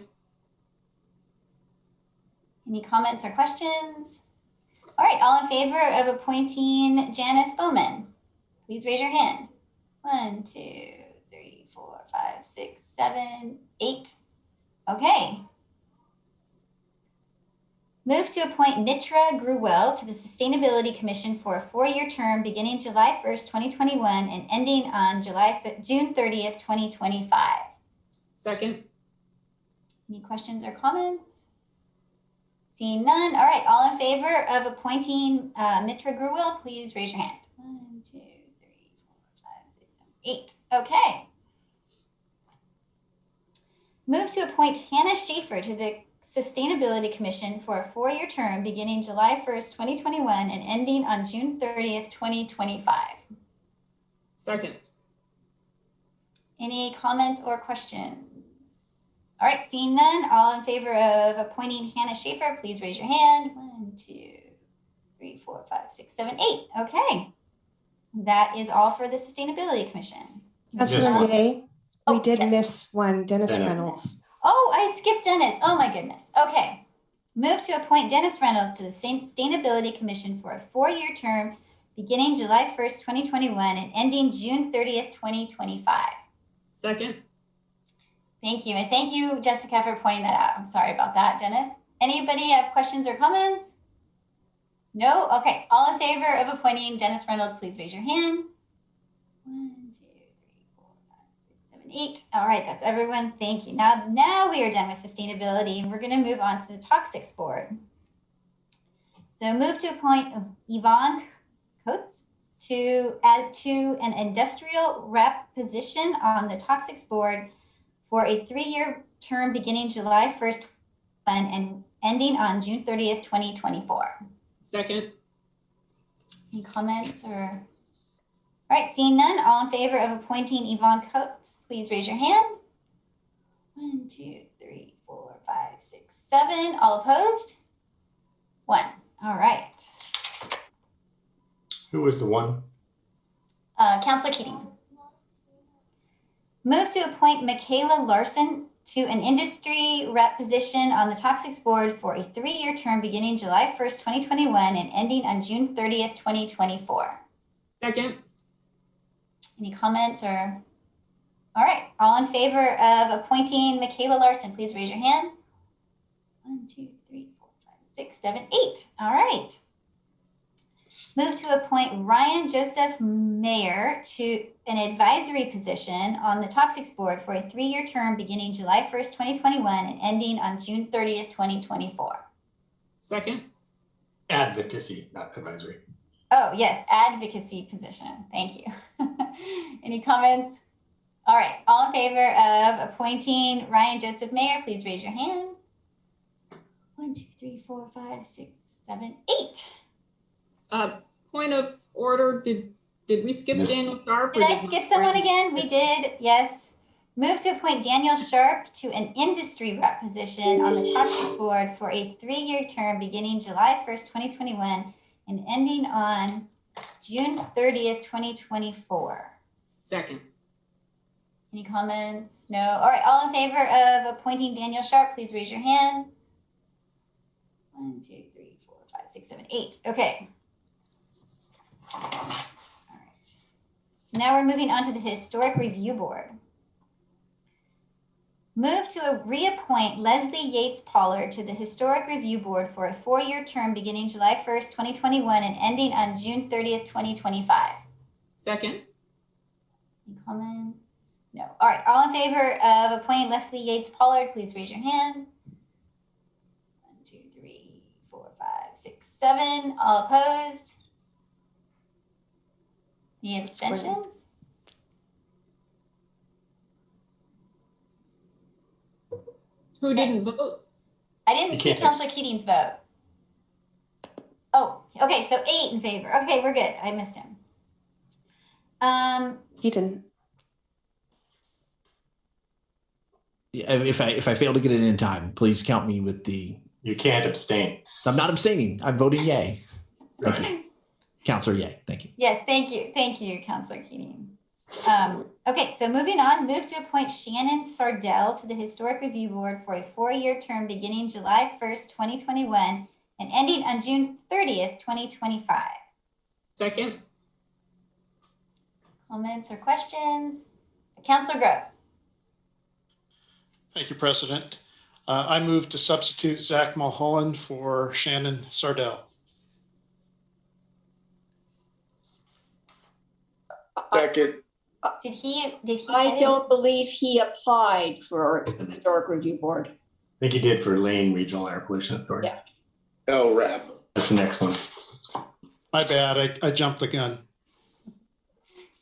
Any comments or questions? All right, all in favor of appointing Janice Bowman, please raise your hand. 1, 2, 3, 4, 5, 6, 7, 8. Okay. Move to appoint Mitra Gruwell to the Sustainability Commission for a 4-year term beginning July 1st, 2021 and ending on June 30th, 2025. Second. Any questions or comments? Seeing none. All right, all in favor of appointing Mitra Gruwell, please raise your hand. 1, 2, 3, 4, 5, 6, 7, 8. Okay. Move to appoint Hannah Schaefer to the Sustainability Commission for a 4-year term beginning July 1st, 2021 and ending on June 30th, 2025. Second. Any comments or questions? All right, seeing none, all in favor of appointing Hannah Schaefer, please raise your hand. 1, 2, 3, 4, 5, 6, 7, 8. Okay. That is all for the Sustainability Commission. Councilor Ye, we Oh, did yes. miss one, Dennis Dennis. Reynolds. Oh, I skipped Dennis. Oh my goodness. Okay. Move to appoint Dennis Reynolds to the Sustainability Commission for a 4-year term beginning July 1st, 2021 and ending June 30th, 2025. Second. Thank you. And thank you, Jessica, for pointing that out. I'm sorry about that, Dennis. Anybody have questions or comments? No? Okay. All in favor of appointing Dennis Reynolds, please raise your hand. 1, 2, 3, 4, 5, 6, 7, 8. All right. That's everyone. Thank you. Now we are done with sustainability and we're going to move on to the Toxics Board. So move to appoint Yvonne Coates to add to an industrial rep position on the Toxics Board for a 3-year term beginning July 1st and ending on June 30th, 2024. Second. Any comments or? All right, seeing none, all in favor of appointing Yvonne Coates, please raise your hand. 1, 2, 3, 4, 5, 6, 7. All opposed? 1. All right. Who was the one? Councilor Keating. Move to appoint Michaela Larson to an industry rep position on the Toxics Board for a 3-year term beginning July 1st, 2021 and ending on June 30th, 2024. Second. Any comments or? All right, all in favor of appointing Michaela Larson, please raise your hand. 1, 2, 3, 4, 5, 6, 7, 8. All right. Move to appoint Ryan Joseph Mayer to an advisory position on the Toxics Board for a 3-year term beginning July 1st, 2021 and ending on June 30th, 2024. Second. Advocacy, not advisory. Oh, yes, advocacy position. Thank you. Any comments? All right, all in favor of appointing Ryan Joseph Mayer, please raise your hand. 1, 2, 3, 4, 5, 6, 7, 8. Point of order, did we skip Daniel Sharp? Did I skip someone again? We did, yes. Move to appoint Daniel Sharp to an industry rep position on the Toxics Board for a 3-year term beginning July 1st, 2021 and ending on June 30th, 2024. Second. Any comments? No. All right, all in favor of appointing Daniel Sharp, please raise your hand. 1, 2, 3, 4, 5, 6, 7, 8. Okay. All right. So now we're moving on to the Historic Review Board. Move to reappoint Leslie Yates Pollard to the Historic Review Board for a 4-year term beginning July 1st, 2021 and ending on June 30th, 2025. Second. Any comments? No. All right. All in favor of appointing Leslie Yates Pollard, please raise your hand. 1, 2, 3, 4, 5, 6, 7. All opposed? Any abstentions? Who didn't vote? I didn't see Councilor Keating's vote. Oh, okay. So 8 in favor. Okay, we're good. I missed him. He didn't. Yeah, if I fail to get it in time, please count me with the. You can't abstain. I'm not abstaining. I'm voting yay. Thank you. Councilor Yay. Thank you. Yeah, thank you. Thank you, Councilor Keating. Okay, so moving on, move to appoint Shannon Sardell to the Historic Review Board for a 4-year term beginning July 1st, 2021 and ending on June 30th, 2025. Second. Comments or questions? Councilor Groves. Thank you, President. I move to substitute Zach Mulholland for Shannon Sardell. Second. Did he? I don't believe he applied for the Historic Review Board. I think he did for Lane Regional Air Pollution Authority. Yeah. LRAP. That's the next one. My bad, I jumped the gun.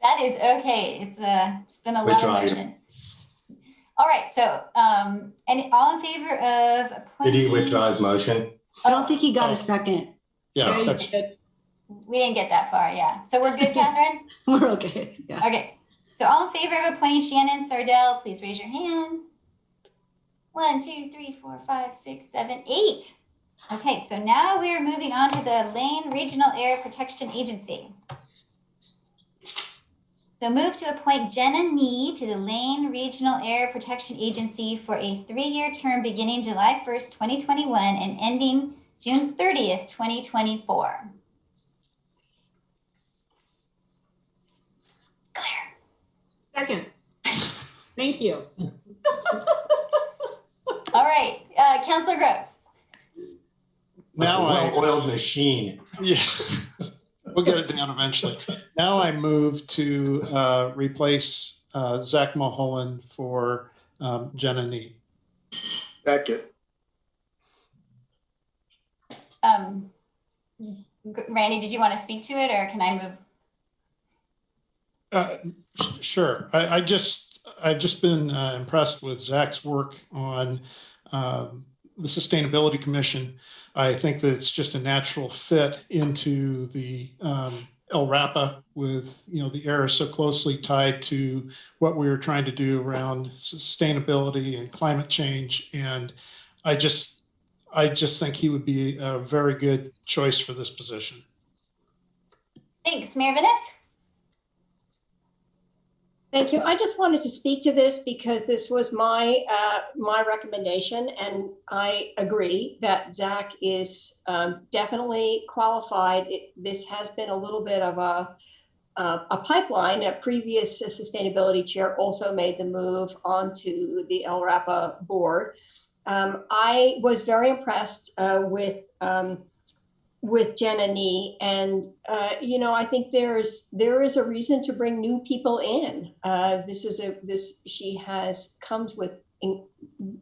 That is okay. It's been a lot of motions. All right, so and all in favor of appointing. Did he withdraw his motion? I don't think he got a second. Yeah, that's. We didn't get that far, yeah. So we're good, Catherine? We're okay. Yeah. Okay. So all in favor of appointing Shannon Sardell, please raise your hand. 1, 2, 3, 4, 5, 6, 7, 8. Okay, so now we are moving on to the Lane Regional Air Protection Agency. So move to appoint Jenna Nee to the Lane Regional Air Protection Agency for a 3-year term beginning July 1st, 2021 and ending June 30th, 2024. Claire. Second. Thank you. All right, Councilor Groves. Now a well-oiled machine. Yeah, we'll get it down eventually. Now I move to replace Zach Mulholland for Jenna Nee. Second. Randy, did you want to speak to it, or can I move? Sure. I just been impressed with Zach's work on the Sustainability Commission. I think that it's just a natural fit into the LRAPA with, the air is so closely tied to what we were trying to do around sustainability and climate change. And I just think he would be a very good choice for this position. Thanks, Mayor Vinis. Thank you. I just wanted to speak to this because this was my recommendation, and I agree that Zach is definitely qualified. This has been a little bit of a pipeline. A previous sustainability chair also made the move onto the LRAPA board. I was very impressed with Jenna Nee, and I think there is a reason to bring new people in. She comes with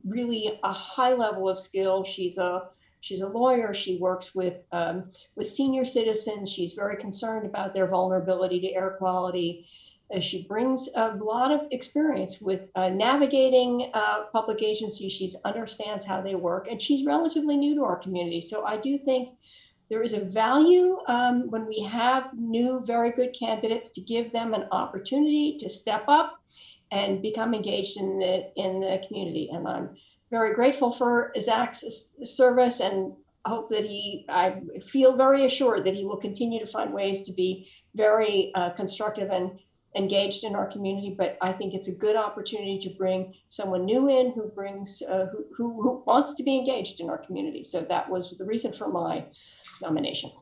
really a high level of skill. She's a lawyer. She works with senior citizens. She's very concerned about their vulnerability to air quality. She brings a lot of experience with navigating public agencies. She understands how they work, and she's relatively new to our community. So I do think there is a value when we have new, very good candidates to give them an opportunity to step up and become engaged in the community. And I'm very grateful for Zach's service, and hope that I feel very assured that he will continue to find ways to be very constructive and engaged in our community. But I think it's a good opportunity to bring someone new in who brings who wants to be engaged in our community. So that was the reason for my nomination.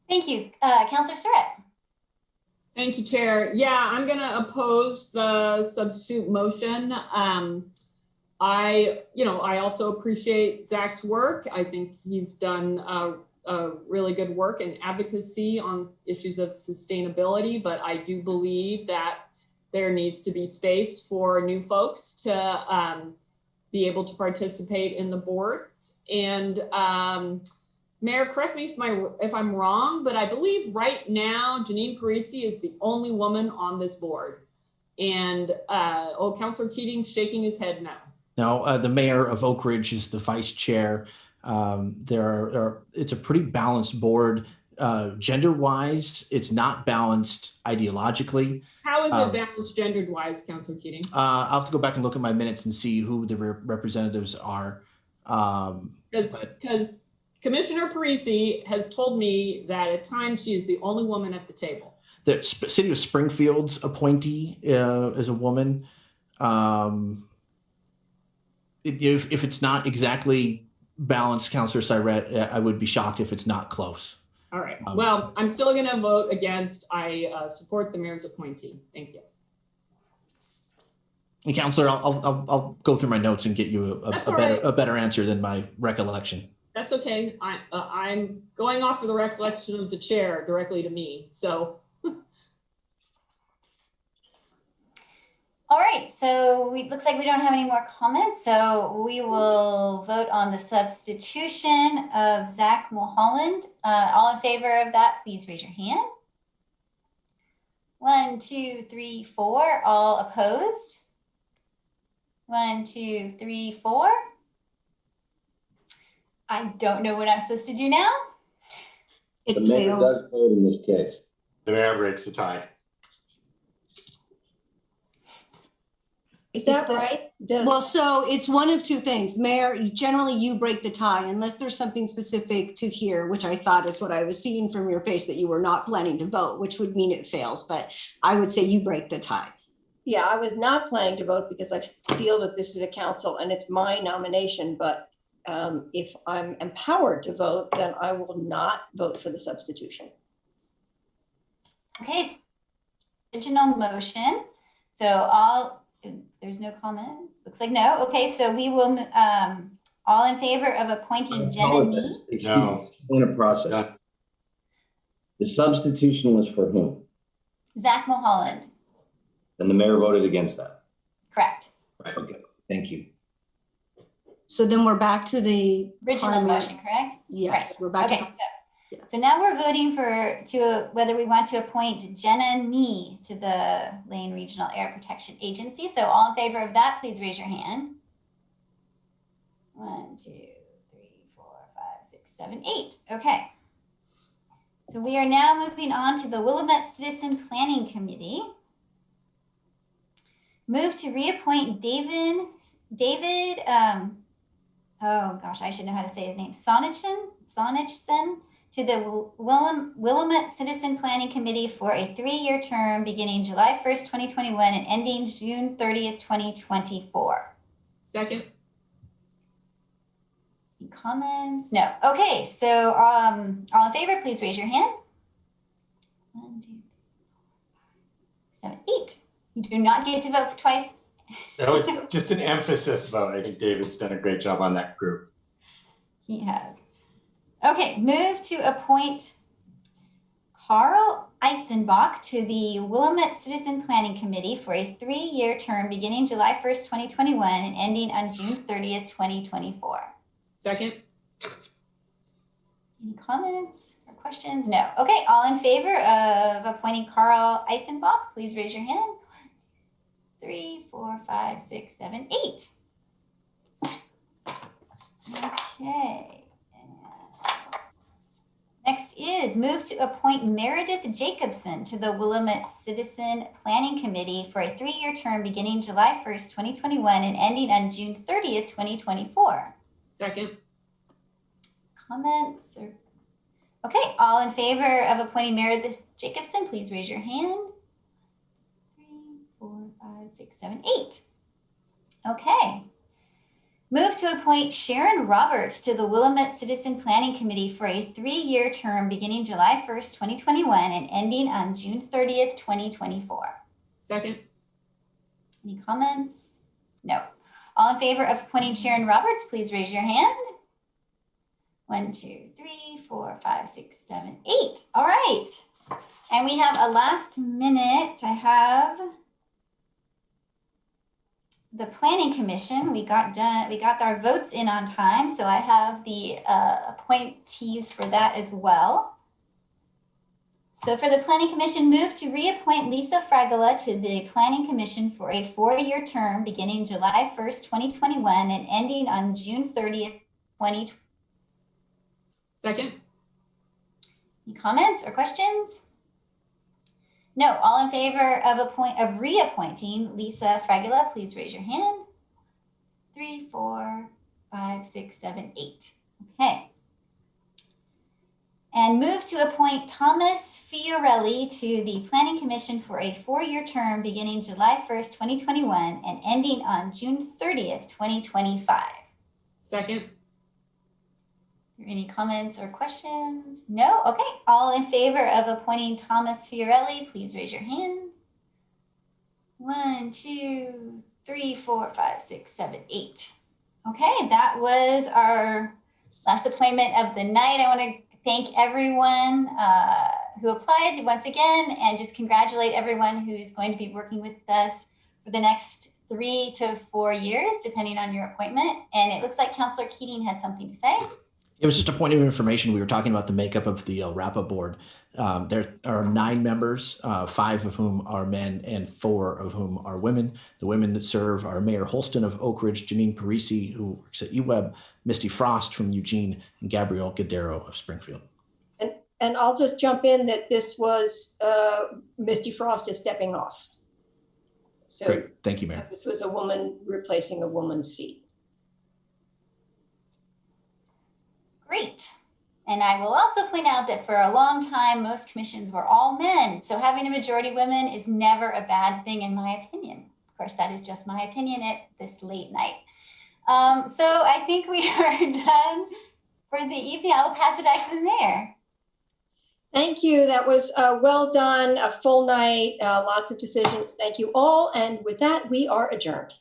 Thank you. Councilor Surratt. Thank you, Chair. Yeah, I'm going to oppose the substitute motion. I also appreciate Zach's work. I think he's done really good work and advocacy on issues of sustainability, but I do believe that there needs to be space for new folks to be able to participate in the board. And Mayor, correct me if I'm wrong, but I believe right now Janine Parisi is the only woman on this board. And Councilor Keating shaking his head no. No, the mayor of Oak Ridge is the vice chair. It's a pretty balanced board. Gender-wise, it's not balanced ideologically. How is it balanced gendered-wise, Councilor Keating? I'll have to go back and look at my minutes and see who the representatives are. Because Commissioner Parisi has told me that at times she is the only woman at the table. The city of Springfield's appointee is a woman. If it's not exactly balanced, Councilor Surratt, I would be shocked if it's not close. All right. Well, I'm still going to vote against. I support the mayor's appointee. Thank you. And Councilor, I'll go through my notes and get you a better answer than my recollection. That's okay. I'm going off of the recollection of the chair directly to me. So. All right, so it looks like we don't have any more comments, so we will vote on the substitution of Zach Mulholland. All in favor of that, please raise your hand. 1, 2, 3, 4. All opposed? 1, 2, 3, 4. I don't know what I'm supposed to do now. The mayor does vote in this case. The mayor breaks the tie. Is that right? Well, so it's one of two things. Mayor, generally you break the tie unless there's something specific to hear, which I thought is what I was seeing from your face, that you were not planning to vote, which would mean it fails. But I would say you break the tie. Yeah, I was not planning to vote because I feel that this is a council and it's my nomination, but if I'm empowered to vote, then I will not vote for the substitution. Okay, original motion. So there's no comments. Looks like no. Okay, so we will, all in favor of appointing Jenna Nee? No. In a process. The substitution was for whom? Zach Mulholland, And the mayor voted against that. correct. Right, okay, thank you. So then we're back to the Original primary- motion, correct? Yes, Right. we're back to Okay, the so now we're voting whether we want to appoint Jenna Nee to the Lane Regional Air Protection Agency. So all in favor of that, please raise your hand. 1, 2, 3, 4, 5, 6, 7, 8. Okay. So we are now moving on to the Willamette Citizen Planning Committee. Move to reappoint David, oh gosh, I should know how to say his name, Sonichson to the Willamette Citizen Planning Committee for a 3-year term beginning July 1st, 2021 and ending June 30th, 2024. Second. Any comments? No. Okay, so all in favor, please raise your hand. 1, 2, 3, 4, 5, 6, 7, 8. You do not get to vote twice. That was just an emphasis vote. I think David's done a great job on that group. He has. Okay, move to appoint Carl Eisenbach to the Willamette Citizen Planning Committee for a 3-year term beginning July 1st, 2021 and ending on June 30th, 2024. Second. Any comments or questions? No. Okay, all in favor of appointing Carl Eisenbach, please raise your hand. 3, 4, 5, 6, 7, 8. Okay. Next is move to appoint Meredith Jacobson to the Willamette Citizen Planning Committee for a 3-year term beginning July 1st, 2021 and ending on June 30th, 2024. Second. Comments? Okay, all in favor of appointing Meredith Jacobson, please raise your hand. 3, 4, 5, 6, 7, 8. Okay. Move to appoint Sharon Roberts to the Willamette Citizen Planning Committee for a 3-year term beginning July 1st, 2021 and ending on June 30th, 2024. Second. Any comments? No. All in favor of appointing Sharon Roberts, please raise your hand. 1, 2, 3, 4, 5, 6, 7, 8. All right. And we have a last minute. I have the Planning Commission. We got our votes in on time. So I have the appointees for that as well. So for the Planning Commission, move to reappoint Lisa Fragola to the Planning Commission for a 4-year term beginning July 1st, 2021 and ending on June 30th, 2020. Second. Any comments or questions? No. All in favor of reappointing Lisa Fragola, please raise your hand. 3, 4, 5, 6, 7, 8. Okay. And move to appoint Thomas Fiorelli to the Planning Commission for a 4-year term beginning July 1st, 2021 and ending on June 30th, 2025. Second. Any comments or questions? No? Okay. All in favor of appointing Thomas Fiorelli, please raise your hand. 1, 2, 3, 4, 5, 6, 7, 8. Okay, that was our last appointment of the night. I want to thank everyone who applied once again and just congratulate everyone who's going to be working with us for the next 3 to 4 years, depending on your appointment. And it looks like Councilor Keating had something to say. It was just a point of information. We were talking about the makeup of the RAPA board. There are 9 members, 5 of whom are men and 4 of whom are women. The women that serve are Mayor Holston of Oak Ridge, Janine Parisi, who works at UWeb, Misty Frost from Eugene, and Gabrielle Gadero of Springfield. And I'll just jump in that this was Misty Frost is stepping off. So Great. Thank you, Mayor. this was a woman replacing a woman's seat. Great. And I will also point out that for a long time, most commissions were all men. So having a majority women is never a bad thing, in my opinion. Of course, that is just my opinion at this late night. So I think we are done for the evening. I will pass it back to the mayor. Thank you. That was well done, a full night, lots of decisions. Thank you all. And with that, we are adjourned.